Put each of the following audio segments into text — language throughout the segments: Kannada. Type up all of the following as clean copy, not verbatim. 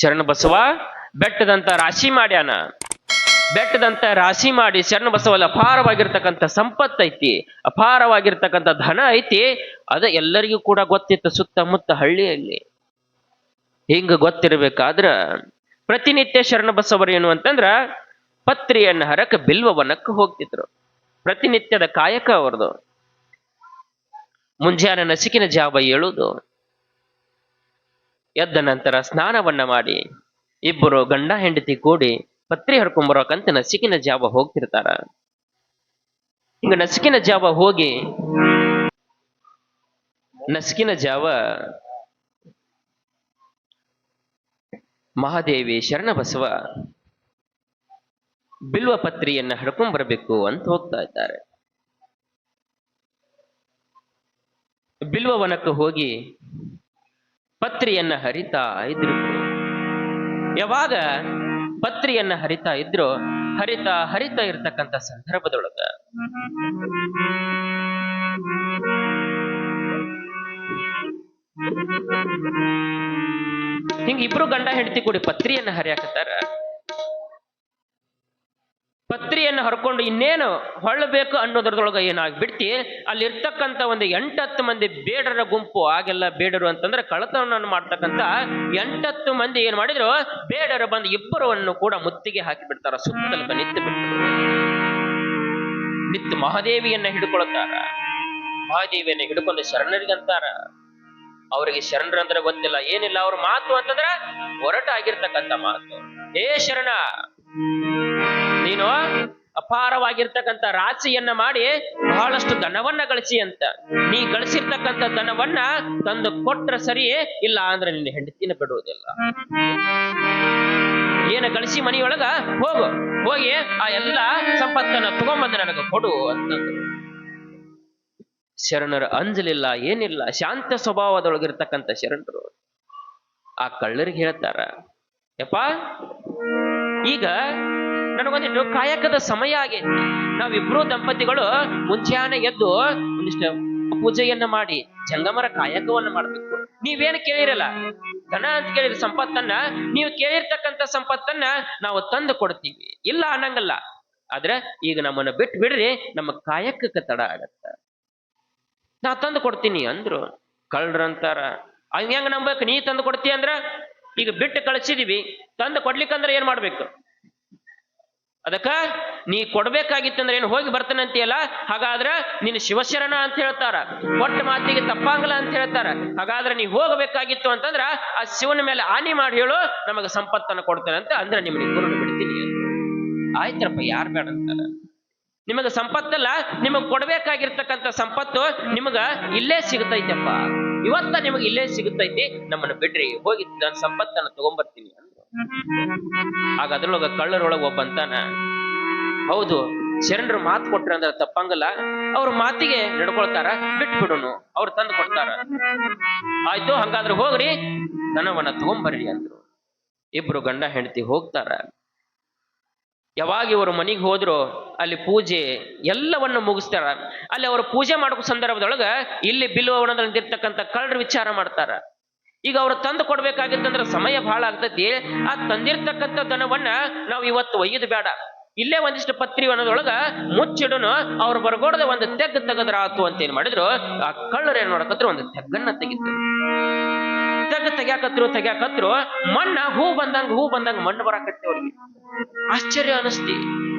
ಶರಣ ಬಸವ ಬೆಟ್ಟದಂತ ರಾಶಿ ಮಾಡ್ಯಾನ. ಬೆಟ್ಟದಂತ ರಾಶಿ ಮಾಡಿ ಶರಣ ಬಸವಲ್ಲಿ ಅಪಾರವಾಗಿರ್ತಕ್ಕಂಥ ಸಂಪತ್ತು ಐತಿ, ಅಪಾರವಾಗಿರ್ತಕ್ಕಂಥ ಧನ ಐತಿ. ಅದ ಎಲ್ಲರಿಗೂ ಕೂಡ ಗೊತ್ತಿತ್ತು ಸುತ್ತಮುತ್ತ ಹಳ್ಳಿಯಲ್ಲಿ. ಹಿಂಗ ಗೊತ್ತಿರ್ಬೇಕಾದ್ರ ಪ್ರತಿನಿತ್ಯ ಶರಣ ಬಸವರು ಏನು ಅಂತಂದ್ರ ಪತ್ರಿಯನ್ನ ಹರಕ ಬಿಲ್ವವನಕ್ಕೆ ಹೋಗ್ತಿದ್ರು. ಪ್ರತಿನಿತ್ಯದ ಕಾಯಕ ಅವ್ರದು. ಮುಂಜಾನೆ ನಸಿಕಿನ ಜಾವ ಏಳುದು, ಎದ್ದ ನಂತರ ಸ್ನಾನವನ್ನ ಮಾಡಿ ಇಬ್ಬರು ಗಂಡ ಹೆಂಡತಿ ಕೂಡಿ ಪತ್ರಿ ಹರ್ಕೊಂಬರೋಕಂತ ನಸಿಕಿನ ಜಾವ ಹೋಗ್ತಿರ್ತಾರ. ಹಿಂಗ ನಸಿಕಿನ ಜಾವ ಹೋಗಿ ನಸಿಕಿನ ಜಾವ ಮಹಾದೇವಿ ಶರಣ ಬಸವ ಬಿಲ್ವ ಪತ್ರಿಯನ್ನ ಹಡ್ಕೊಂಡ್ಬರ್ಬೇಕು ಅಂತ ಹೋಗ್ತಾ ಇದ್ದಾರೆ. ಬಿಲ್ವವನಕ್ಕೆ ಹೋಗಿ ಪತ್ರಿಯನ್ನ ಹರಿತಾ ಇದ್ರು. ಯಾವಾಗ ಪತ್ರಿಯನ್ನ ಹರಿತಾ ಇದ್ರು, ಹರಿತಾ ಇರ್ತಕ್ಕಂಥ ಸಂದರ್ಭದೊಳಗ ಹಿಂಗ ಇಬ್ರು ಗಂಡ ಹೆಂಡತಿ ಕೂಡಿ ಪತ್ರಿಯನ್ನ ಹರಿಯಾಕತ್ತಾರ. ಪತ್ರಿಯನ್ನ ಹರ್ಕೊಂಡು ಇನ್ನೇನು ಹೊಳ್ಳಬೇಕು ಅನ್ನೋದ್ರದೊಳಗ ಏನಾಗ್ಬಿಡ್ತಿ, ಅಲ್ಲಿ ಇರ್ತಕ್ಕಂಥ ಒಂದು 8-10 ಮಂದಿ ಬೇಡರ ಗುಂಪು. ಆಗೆಲ್ಲ ಬೇಡರು ಅಂತಂದ್ರೆ ಕಳ್ಳತನವನ್ನು ಮಾಡ್ತಕ್ಕಂಥ 8-10 ಮಂದಿ ಏನ್ ಮಾಡಿದ್ರು, ಬೇಡರು ಬಂದು ಇಬ್ಬರವನ್ನು ಕೂಡ ಮುತ್ತಿಗೆ ಹಾಕಿ ಬಿಡ್ತಾರ. ಸುತ್ತಲಕ ನಿಂತು ಬಿಟ್ಟರು. ನಿಂತು ಮಹಾದೇವಿಯನ್ನ ಹಿಡ್ಕೊಳ್ತಾರ. ಮಹಾದೇವಿಯನ್ನ ಹಿಡ್ಕೊಂಡು ಶರಣರಿಗಂತಾರ. ಅವರಿಗೆ ಶರಣರಂದ್ರೆ ಗೊತ್ತಿಲ್ಲ, ಏನಿಲ್ಲ. ಅವ್ರ ಮಾತು ಅಂತಂದ್ರ ಹೊರಟಾಗಿರ್ತಕ್ಕಂಥ ಮಾತು. ಏ ಶರಣ, ನೀನು ಅಪಾರವಾಗಿರ್ತಕ್ಕಂಥ ರಾಶಿಯನ್ನ ಮಾಡಿ ಬಹಳಷ್ಟು ಧನವನ್ನ ಗಳಿಸಿ ಅಂತ. ನೀ ಗಳಿಸಿರ್ತಕ್ಕಂಥ ಧನವನ್ನ ತಂದು ಕೊಟ್ರ ಸರಿ, ಇಲ್ಲ ಅಂದ್ರೆ ನಿನ್ನ ಹೆಂಡತಿನ ಬಿಡುವುದಿಲ್ಲ. ಏನ ಗಳಿಸಿ ಮನೆಯೊಳಗ ಹೋಗಿ ಆ ಎಲ್ಲ ಸಂಪತ್ತನ್ನ ತಗೊಂಬಂದು ನನಗೆ ಕೊಡು ಅಂತಂದ್ರು. ಶರಣರು ಅಂಜಲಿಲ್ಲ, ಏನಿಲ್ಲ. ಶಾಂತ ಸ್ವಭಾವದೊಳಗಿರ್ತಕ್ಕಂಥ ಶರಣರು ಆ ಕಳ್ಳರಿಗೆ ಹೇಳ್ತಾರ, ಯಪ್ಪ ಈಗ ನನಗೊಂದಿಟ್ಟು ಕಾಯಕದ ಸಮಯ ಆಗೈತಿ. ನಾವಿಬ್ರು ದಂಪತಿಗಳು ಮುಂಚಾನೆ ಎದ್ದು ಒಂದಿಷ್ಟು ಪೂಜೆಯನ್ನ ಮಾಡಿ ಜಂಗಮರ ಕಾಯಕವನ್ನ ಮಾಡ್ಬೇಕು. ನೀವೇನು ಕೇಳಿರಲ್ಲ, ಧನ ಅಂತ ಕೇಳಿರ ಸಂಪತ್ತನ್ನ, ನೀವು ಕೇಳಿರ್ತಕ್ಕಂಥ ಸಂಪತ್ತನ್ನ ನಾವು ತಂದು ಕೊಡ್ತೀವಿ, ಇಲ್ಲ ಅನ್ನಂಗಲ್ಲ. ಆದ್ರೆ ಈಗ ನಮ್ಮನ್ನ ಬಿಟ್ಟು ಬಿಡ್ರಿ, ನಮ್ಮ ಕಾಯಕಕ್ಕೆ ತಡ ಆಗತ್ತ, ನಾ ತಂದು ಕೊಡ್ತೀನಿ ಅಂದ್ರು. ಕಳ್ರಂತಾರ, ಹೆಂಗ ನಂಬಕ್? ನೀ ತಂದು ಕೊಡ್ತೀಯ ಅಂದ್ರ ಈಗ ಬಿಟ್ಟು ಕಳಿಸಿದೀವಿ, ತಂದು ಕೊಡ್ಲಿಕ್ಕಂದ್ರೆ ಏನ್ ಮಾಡ್ಬೇಕು? ಅದಕ್ಕ ನೀ ಕೊಡ್ಬೇಕಾಗಿತ್ತಂದ್ರೆ ಏನು ಹೋಗಿ ಬರ್ತಾನಂತೀಯಲ್ಲ, ಹಾಗಾದ್ರ ನೀನು ಶಿವಶರಣ ಅಂತ ಹೇಳ್ತಾರ. ಕೊಟ್ಟ ಮಾತಿಗೆ ತಪ್ಪಾಂಗಲ್ಲ ಅಂತ ಹೇಳ್ತಾರ. ಹಾಗಾದ್ರೆ ನೀ ಹೋಗಬೇಕಾಗಿತ್ತು ಅಂತಂದ್ರ ಆ ಶಿವನ ಮೇಲೆ ಆನಿ ಮಾಡಿ ಹೇಳು, ನಮಗ ಸಂಪತ್ತನ್ನು ಕೊಡ್ತಾನೆ ಅಂತ. ಅಂದ್ರೆ ನಿಮ್ಗೆ ಗುರುಳು ಬಿಡ್ತೀನಿ. ಆಯ್ತರಪ್ಪ, ಯಾರು ಬೇಡ ಅಂತಾರ. ನಿಮಗ ಸಂಪತ್ತಲ್ಲ, ನಿಮಗ್ ಕೊಡ್ಬೇಕಾಗಿರ್ತಕ್ಕಂಥ ಸಂಪತ್ತು ನಿಮಗ ಇಲ್ಲೇ ಸಿಗುತ್ತೈತಪ್ಪ, ಇವತ್ತ ನಿಮಗ್ ಇಲ್ಲೇ ಸಿಗುತ್ತೈತಿ, ನಮ್ಮನ್ನು ಬಿಡ್ರಿ, ಹೋಗಿ ನಾನು ಸಂಪತ್ತನ್ನು ತಗೊಂಡ್ಬರ್ತೀನಿ ಅಂದ್ರು. ಆಗ ಅದ್ರೊಳಗ ಕಳ್ಳರೊಳಗ ಒಬ್ಬ ಅಂತಾನ, ಹೌದು ಶರಣರು ಮಾತು ಕೊಟ್ರ ಅಂದ್ರೆ ತಪ್ಪಂಗಲ್ಲ, ಅವ್ರ ಮಾತಿಗೆ ನಡ್ಕೊಳ್ತಾರ, ಬಿಟ್ಟು ಬಿಡುನು, ಅವ್ರು ತಂದು ಕೊಡ್ತಾರ. ಆಯ್ತು, ಹಂಗಾದ್ರೆ ಹೋಗ್ರಿ, ಧನವನ್ನ ತಗೊಂಬರ್ರಿ ಅಂದ್ರು. ಇಬ್ರು ಗಂಡ ಹೆಂಡತಿ ಹೋಗ್ತಾರ. ಯಾವಾಗ ಇವರು ಮನೆಗೆ ಹೋದ್ರು, ಅಲ್ಲಿ ಪೂಜೆ ಎಲ್ಲವನ್ನು ಮುಗಿಸ್ತಾರ. ಅಲ್ಲಿ ಅವರು ಪೂಜೆ ಮಾಡೋ ಸಂದರ್ಭದೊಳಗ ಇಲ್ಲಿ ಬಿಲ್ವವನದಲ್ಲಿ ನಿಂತಿರ್ತಕ್ಕಂಥ ಕಳ್ಳರು ವಿಚಾರ ಮಾಡ್ತಾರ. ಈಗ ಅವ್ರು ತಂದು ಕೊಡ್ಬೇಕಾಗಿತ್ತಂದ್ರೆ ಸಮಯ ಬಹಳ ಆಗ್ತತಿ. ಆ ತಂದಿರ್ತಕ್ಕಂಥ ಧನವನ್ನ ನಾವು ಇವತ್ತು ಒಯ್ಯದು ಬೇಡ, ಇಲ್ಲೇ ಒಂದಿಷ್ಟು ಪತ್ರಿ ಅನ್ನೋದೊಳಗ ಮುಚ್ಚಿಡುನು, ಅವ್ರು ಬರ್ಗೋಡದ ಒಂದು ತೆಗ್ಗು ತೆಗದ್ರ ಆತು ಅಂತ ಏನ್ ಮಾಡಿದ್ರು. ಆ ಕಳ್ಳರು ಏನ್ ಮಾಡಕತ್ರು, ಒಂದು ತೆಗ್ಗನ್ನ ತೆಗಿದ್ರು. ತೆಗ್ಯಾಕತ್ರು ಮಣ್ಣ ಹೂ ಬಂದಂಗ ಮಣ್ಣು ಬರಾಕತ್ತಿ. ಅವ್ರಿಗೆ ಆಶ್ಚರ್ಯ ಅನಿಸ್ತಿ.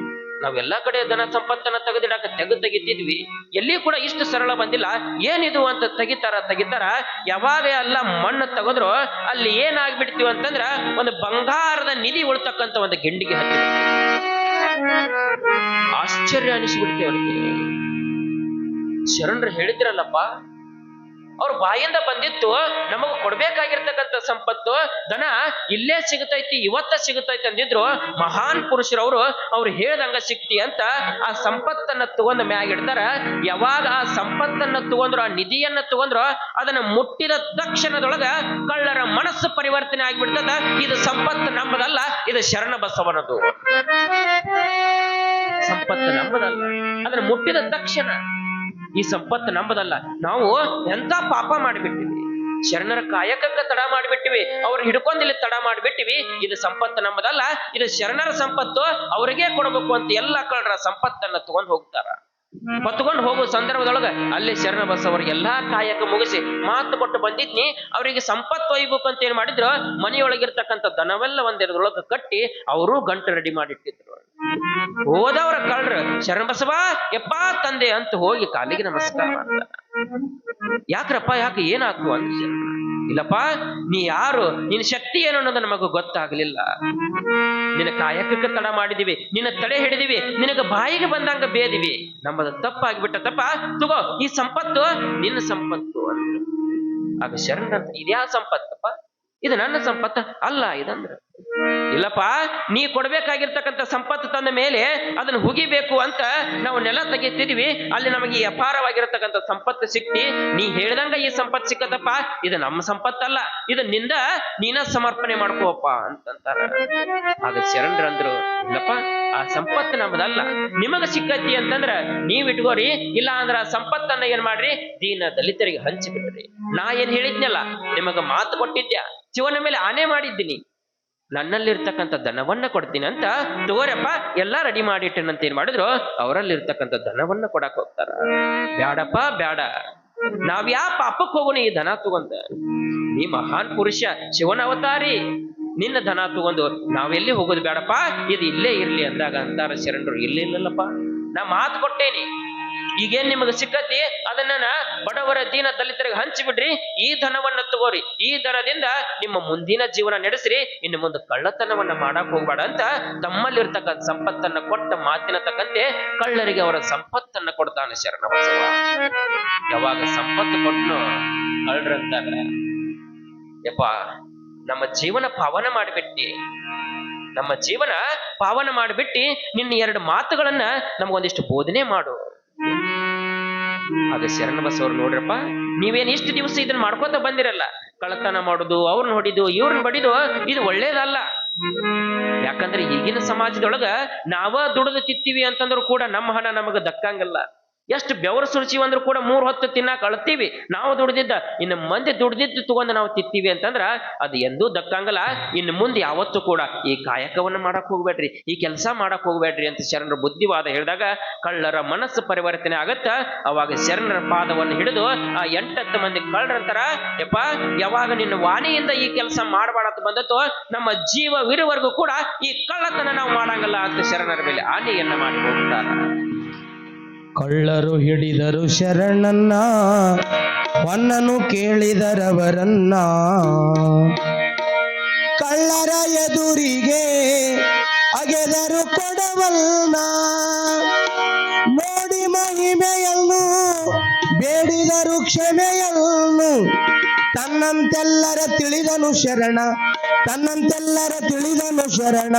ನಾವೆಲ್ಲಾ ಕಡೆ ಧನ ಸಂಪತ್ತನ್ನ ತೆಗೆದಿಡಾಕ ತೆಗಿತಿದ್ವಿ, ಎಲ್ಲಿ ಕೂಡ ಇಷ್ಟು ಸರಳ ಬಂದಿಲ್ಲ, ಏನಿದು ಅಂತ ತೆಗಿತಾರ. ಯಾವಾಗ ಎಲ್ಲ ಮಣ್ಣು ತೆಗೆದ್ರು ಅಲ್ಲಿ ಏನಾಗ್ಬಿಡ್ತೀವಿ ಅಂತಂದ್ರ ಒಂದು ಬಂಗಾರದ ನಿಧಿ ಉಳ್ತಕ್ಕಂಥ ಒಂದು ಗಿಂಡಿಗೆ ಹಚ್ಚಿ ಆಶ್ಚರ್ಯ ಅನಿಸ್ಬಿಡ್ತೀವಿ ಅವ್ರಿಗೆ. ಶರಣರು ಹೇಳಿದ್ರಲ್ಲಪ್ಪ, ಅವ್ರ ಬಾಯಿಂದ ಬಂದಿತ್ತು, ನಮಗ ಕೊಡ್ಬೇಕಾಗಿರ್ತಕ್ಕಂಥ ಸಂಪತ್ತು ಧನ ಇಲ್ಲೇ ಸಿಗುತ್ತೈತಿ, ಇವತ್ತ ಸಿಗುತ್ತೈತಿ ಅಂದಿದ್ರು. ಮಹಾನ್ ಪುರುಷರವರು ಅವ್ರು ಹೇಳ್ದಂಗ ಸಿಕ್ತಿ ಅಂತ ಆ ಸಂಪತ್ತನ್ನ ತಗೊಂಡ ಮ್ಯಾಗಿಡ್ತಾರ. ಯಾವಾಗ ಆ ಸಂಪತ್ತನ್ನ ತಗೊಂಡ್ರು, ಆ ನಿಧಿಯನ್ನ ತಗೊಂಡ್ರು, ಅದನ್ನ ಮುಟ್ಟಿದ ತಕ್ಷಣದೊಳಗ ಕಳ್ಳರ ಮನಸ್ಸು ಪರಿವರ್ತನೆ ಆಗ್ಬಿಡ್ತದ. ಇದು ಸಂಪತ್ತು ನಮ್ಮದಲ್ಲ, ಇದು ಶರಣ ಬಸವನದು. ಸಂಪತ್ತು ನಮ್ಮದಲ್ಲ, ಅದನ್ನ ಮುಟ್ಟಿದ ತಕ್ಷಣ ಈ ಸಂಪತ್ತು ನಮ್ಮದಲ್ಲ, ನಾವು ಎಂತ ಪಾಪ ಮಾಡಿಬಿಟ್ಟಿದ್ವಿ, ಶರಣರ ಕಾಯಕಕ್ಕ ತಡ ಮಾಡಿಬಿಟ್ಟಿವಿ, ಅವ್ರು ಹಿಡ್ಕೊಂಡಿಲ್ಲಿ ತಡ ಮಾಡಿಬಿಟ್ಟಿವಿ. ಇದು ಸಂಪತ್ತು ನಮ್ಮದಲ್ಲ, ಇದು ಶರಣರ ಸಂಪತ್ತು, ಅವರಿಗೆ ಕೊಡಬೇಕು ಅಂತ ಎಲ್ಲ ಕಳ್ಳರ ಸಂಪತ್ತನ್ನ ತಗೊಂಡ್ ಹೋಗ್ತಾರ. ಹೊತ್ಕೊಂಡು ಹೋಗೋ ಸಂದರ್ಭದೊಳಗ ಅಲ್ಲಿ ಶರಣ ಬಸವರು ಎಲ್ಲಾ ಕಾಯಕ ಮುಗಿಸಿ ಮಾತು ಕೊಟ್ಟು ಬಂದಿದ್ನಿ, ಅವರಿಗೆ ಸಂಪತ್ತು ಒಯ್ಬೇಕು ಅಂತ ಏನ್ ಮಾಡಿದ್ರು, ಮನೆಯೊಳಗಿರ್ತಕ್ಕಂಥ ದನವೆಲ್ಲ ಒಂದೆರಡೊಳಗ ಕಟ್ಟಿ ಅವರು ಗಂಟು ರೆಡಿ ಮಾಡಿಟ್ಟಿದ್ರು. ಹೋದವ್ರ ಕಳ್ರ ಶರಣ ಬಸವ ಯಪ್ಪಾ ತಂದೆ ಅಂತ ಹೋಗಿ ಕಾಲಿಗೆ ನಮಸ್ಕಾರ ಮಾಡ್ತಾರ. ಯಾಕ್ರಪ್ಪ, ಯಾಕೆ ಏನಾಯ್ತು ಅಂತ. ಇಲ್ಲಪ್ಪ, ನೀ ಯಾರು, ನಿನ್ನ ಶಕ್ತಿ ಏನು ಅನ್ನೋದು ನಮಗ ಗೊತ್ತಾಗ್ಲಿಲ್ಲ. ನಿನ್ನ ಕಾಯಕಕ್ಕೆ ತಡ ಮಾಡಿದಿವಿ, ನಿನ್ನ ತಡೆ ಹಿಡಿದಿವಿ, ನಿನಗ ಬಾಯಿಗೆ ಬಂದಂಗ ಬೇದಿವಿ, ನಮ್ಮದು ತಪ್ಪಾಗ್ಬಿಟ್ಟ. ತಪ್ಪ ತಗೋ, ಈ ಸಂಪತ್ತು ನಿನ್ನ ಸಂಪತ್ತು ಅಂತ. ಆಗ ಶರಣರಂತ, ಇದ್ಯಾ ಸಂಪತ್ತಪ್ಪ, ಇದು ನನ್ನ ಸಂಪತ್ತ ಅಲ್ಲ ಇದಂದ್ರ. ಇಲ್ಲಪ್ಪ, ನೀ ಕೊಡ್ಬೇಕಾಗಿರ್ತಕ್ಕಂಥ ಸಂಪತ್ತು ತಂದ ಮೇಲೆ ಅದನ್ನ ಹುಗಿಬೇಕು ಅಂತ ನಾವು ನೆಲ ತೆಗಿತಿದ್ವಿ, ಅಲ್ಲಿ ನಮಗೆ ಅಪಾರವಾಗಿರತಕ್ಕಂಥ ಸಂಪತ್ತು ಸಿಕ್ತಿ, ನೀ ಹೇಳ್ದಂಗ ಈ ಸಂಪತ್ತು ಸಿಕ್ಕತ್ತಪ್ಪ, ಇದು ನಮ್ಮ ಸಂಪತ್ತಲ್ಲ, ಇದು ನಿಂದ ನೀನ ಸಮರ್ಪಣೆ ಮಾಡ್ಕೋಪ್ಪ ಅಂತಂತಾರ. ಆಗ ಶರಣರಂದ್ರು, ಇಲ್ಲಪ್ಪ, ಆ ಸಂಪತ್ತು ನಮ್ಮದಲ್ಲ, ನಿಮಗ ಸಿಕ್ಕತಿ ಅಂತಂದ್ರ ನೀವ್ ಇಟ್ಕೋರಿ, ಇಲ್ಲ ಅಂದ್ರ ಆ ಸಂಪತ್ತನ್ನ ಏನ್ ಮಾಡ್ರಿ, ದೀನ ದಲಿತರಿಗೆ ಹಂಚಿಬಿಡ್ರಿ. ನಾ ಏನ್ ಹೇಳಿದ್ನಲ್ಲ, ನಿಮಗ ಮಾತು ಕೊಟ್ಟಿದ್ಯಾ, ಶಿವನ ಮೇಲೆ ಆನೆ ಮಾಡಿದ್ದೀನಿ, ನನ್ನಲ್ಲಿರ್ತಕ್ಕಂಥ ದನವನ್ನ ಕೊಡ್ತೀನಿ ಅಂತ ತಗೋರಪ್ಪ, ಎಲ್ಲಾ ರೆಡಿ ಮಾಡಿಟ್ಟನಂತ ಏನ್ ಮಾಡಿದ್ರು, ಅವರಲ್ಲಿರ್ತಕ್ಕಂಥ ದನವನ್ನ ಕೊಡಕ್ ಹೋಗ್ತಾರ. ಬ್ಯಾಡಪ್ಪ ಬ್ಯಾಡ, ನಾವ್ಯಾ ಪಾಪಕ್ಕೆ ಹೋಗೋಣ ಈ ದನ ತಗೊಂಡ, ನೀ ಮಹಾನ್ ಪುರುಷ ಶಿವನ ಅವತಾರಿ, ನಿನ್ನ ದನ ತಗೊಂಡು ನಾವೆಲ್ಲಿ ಹೋಗೋದು ಬೇಡಪ್ಪ, ಇದು ಇಲ್ಲೇ ಇರ್ಲಿ ಅಂದಾಗ ಅಂತಾರ ಶರಣರು, ಇಲ್ಲಿಲ್ಲಪ್ಪ, ನಾ ಮಾತು ಕೊಟ್ಟೇನಿ, ಈಗೇನ್ ನಿಮಗೆ ಸಿಕ್ಕತಿ ಅದನ್ನ ಬಡವರ ದೀನ ದಲಿತರಿಗೆ ಹಂಚಿಬಿಡ್ರಿ, ಈ ಧನವನ್ನ ತಗೋರಿ, ಈ ಧನದಿಂದ ನಿಮ್ಮ ಮುಂದಿನ ಜೀವನ ನಡೆಸ್ರಿ, ಇನ್ನು ಮುಂದೆ ಕಳ್ಳತನವನ್ನ ಮಾಡಕ್ ಹೋಗ್ಬೇಡ ಅಂತ ತಮ್ಮಲ್ಲಿರ್ತಕ್ಕಂಥ ಸಂಪತ್ತನ್ನ ಕೊಟ್ಟ ಮಾತಿನ ತಕ್ಕಂತೆ ಕಳ್ಳರಿಗೆ ಅವರ ಸಂಪತ್ತನ್ನ ಕೊಡ್ತಾನೆ ಶರಣ ಬಸವ. ಯಾವಾಗ ಸಂಪತ್ತು ಕೊಟ್ಟನು ಕಳ್ಳರಂತಾರ, ಯಪ್ಪ ನಮ್ಮ ಜೀವನ ಪಾವನ ಮಾಡಿಬಿಟ್ಟಿ, ನಮ್ಮ ಜೀವನ ಪಾವನ ಮಾಡಿಬಿಟ್ಟಿ, ನಿನ್ನ ಎರಡು ಮಾತುಗಳನ್ನ ನಮಗೊಂದಿಷ್ಟು ಬೋಧನೆ ಮಾಡು. ಆಗ ಶರಣ ಬಸವರು, ನೋಡ್ರಪ್ಪ, ನೀವೇನ್ ಇಷ್ಟು ದಿವಸ ಇದನ್ನ ಮಾಡ್ಕೋತ ಬಂದಿರಲ್ಲ, ಕಳ್ಳತನ ಮಾಡುದು, ಅವ್ರನ್ನ ಹೊಡಿದು ಇವ್ರನ್ನ ಬಡಿದು, ಇದು ಒಳ್ಳೇದಲ್ಲ. ಯಾಕಂದ್ರೆ ಈಗಿನ ಸಮಾಜದೊಳಗ ನಾವ ದುಡಿದು ತಿತ್ತೀವಿ ಅಂತಂದ್ರು ಕೂಡ ನಮ್ಮ ಹಣ ನಮಗ ದಕ್ಕಂಗಲ್ಲ. ಎಷ್ಟು ಬೆವರು ಸುರಿಸಿವಿ ಅಂದ್ರೂ ಕೂಡ 3 ಹೊತ್ತು ತಿನ್ನಾಕ ಅಳ್ತೀವಿ. ನಾವು ದುಡ್ದಿದ್ದ ಇನ್ನು ಮಂದಿ ದುಡ್ದಿದ್ದು ತಗೊಂಡು ನಾವು ತಿತ್ತೀವಿ ಅಂತಂದ್ರ ಅದು ಎಂದೂ ದಕ್ಕಂಗಲ್ಲ. ಇನ್ನು ಮುಂದೆ ಯಾವತ್ತೂ ಕೂಡ ಈ ಕಾಯಕವನ್ನ ಮಾಡಕ್ ಹೋಗ್ಬೇಡ್ರಿ, ಈ ಕೆಲಸ ಮಾಡಕ್ ಹೋಗ್ಬೇಡ್ರಿ ಅಂತ ಶರಣರ ಬುದ್ಧಿವಾದ ಹೇಳಿದಾಗ ಕಳ್ಳರ ಮನಸ್ಸು ಪರಿವರ್ತನೆ ಆಗತ್ತ. ಅವಾಗ ಶರಣರ ಪಾದವನ್ನು ಹಿಡಿದು ಆ 8-10 ಮಂದಿ ಕಳ್ಳರಂತಾರ, ಯಪ್ಪ ಯಾವಾಗ ನಿನ್ನ ವಾಣಿಯಿಂದ ಈ ಕೆಲಸ ಮಾಡಬಾರದು ಬಂದತ್ತೋ, ನಮ್ಮ ಜೀವವಿರುವರೆಗೂ ಕೂಡ ಈ ಕಳ್ಳತನ ನಾವು ಮಾಡಂಗಲ್ಲ ಅಂತ ಶರಣರ ಮೇಲೆ ಆನೆಯನ್ನ ಮಾಡಿ ಹೋಗ್ತಾರ. ಕಳ್ಳರು ಹಿಡಿದರು ಶರಣನ್ನ, ಹೊನ್ನನು ಕೇಳಿದರವರನ್ನ, ಕಳ್ಳರ ಎದುರಿಗೆ ಅಗೆದರು ಕೊಡವಲ್ಲ, ನೋಡಿ ಮಹಿಮೆಯನ್ನು ಬೇಡಿದರು ಕ್ಷಮೆಯನ್ನು, ತನ್ನಂತೆಲ್ಲರ ತಿಳಿದನು ಶರಣ, ತನ್ನಂತೆಲ್ಲರ ತಿಳಿದನು ಶರಣ,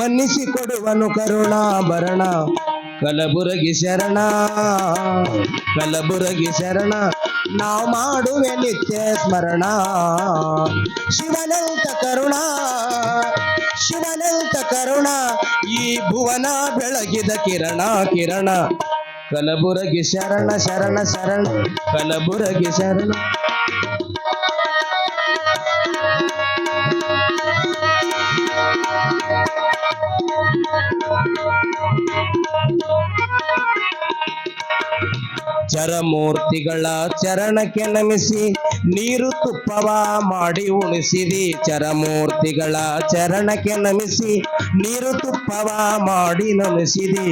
ಮನ್ನಿಸಿ ಕೊಡುವನು ಕರುಣಾಭರಣ. ಕಲಬುರಗಿ ಶರಣ, ಕಲಬುರಗಿ ಶರಣ, ನಾವು ಮಾಡುವೆ ನಿತ್ಯ ಸ್ಮರಣ. ಶಿವನಂತ ಕರುಣ, ಶಿವನಂತ ಕರುಣ, ಈ ಭುವನ ಬೆಳಗಿದ ಕಿರಣ ಕಿರಣ. ಕಲಬುರಗಿ ಶರಣ ಶರಣ ಶರಣ, ಕಲಬುರಗಿ ಶರಣ. ಚರಮೂರ್ತಿಗಳ ಚರಣಕ್ಕೆ ನಮಿಸಿ ನೀರು ತುಪ್ಪವ ಮಾಡಿ ಉಣಿಸಿದಿ. ಚರಮೂರ್ತಿಗಳ ಚರಣಕ್ಕೆ ನಮಿಸಿ ನೀರು ತುಪ್ಪವ ಮಾಡಿ ನಮಿಸಿದಿ.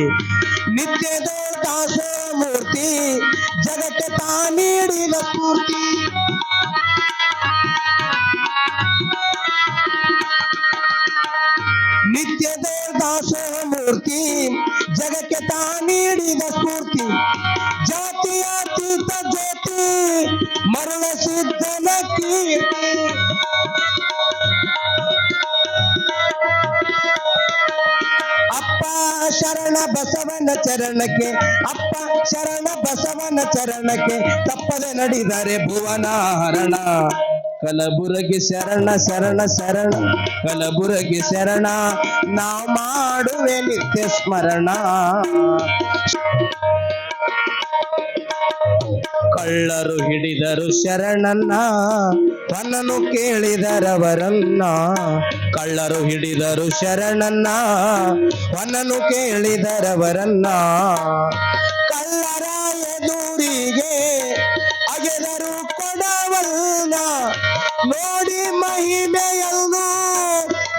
ನಿತ್ಯದ ದಾಸ ಮೂರ್ತಿ ಜಗಕ್ಕೆ ತಾ ನೀಡಿದ ಸ್ಫೂರ್ತಿ. ನಿತ್ಯದ ದಾಸ ಮೂರ್ತಿ ಜಗಕ್ಕೆ ತಾ ನೀಡಿದ ಸ್ಫೂರ್ತಿ. ಜಾತಿಯಾತೀತ ಜ್ಯೋತಿ ಮರಣ ಸಿದ್ಧನ ಕೀರ್ತಿ. ಅಪ್ಪ ಶರಣ ಬಸವನ ಚರಣಕ್ಕೆ, ಅಪ್ಪ ಶರಣ ಬಸವನ ಚರಣಕ್ಕೆ, ತಪ್ಪದೆ ನಡೆದರೆ ಭುವನ ಹರಣ. ಕಲಬುರಗಿ ಶರಣ ಶರಣ ಶರಣ, ಕಲಬುರಗಿ ಶರಣ, ನಾವು ಮಾಡುವೆ ನಿತ್ಯ ಸ್ಮರಣ. ಕಳ್ಳರು ಹಿಡಿದರು ಶರಣನ್ನ ಹೊನ್ನನು ಕೇಳಿದರವರನ್ನ ಕಳ್ಳರು ಹಿಡಿದರು ಶರಣನ್ನ ಹೊನ್ನನು ಕೇಳಿದರವರನ್ನ ಕಳ್ಳರ ಎದುರಿಗೆ ಅಗೆದರು ಕೊಡವಲ್ಲ ನೋಡಿ ಮಹಿಮೆಯನ್ನು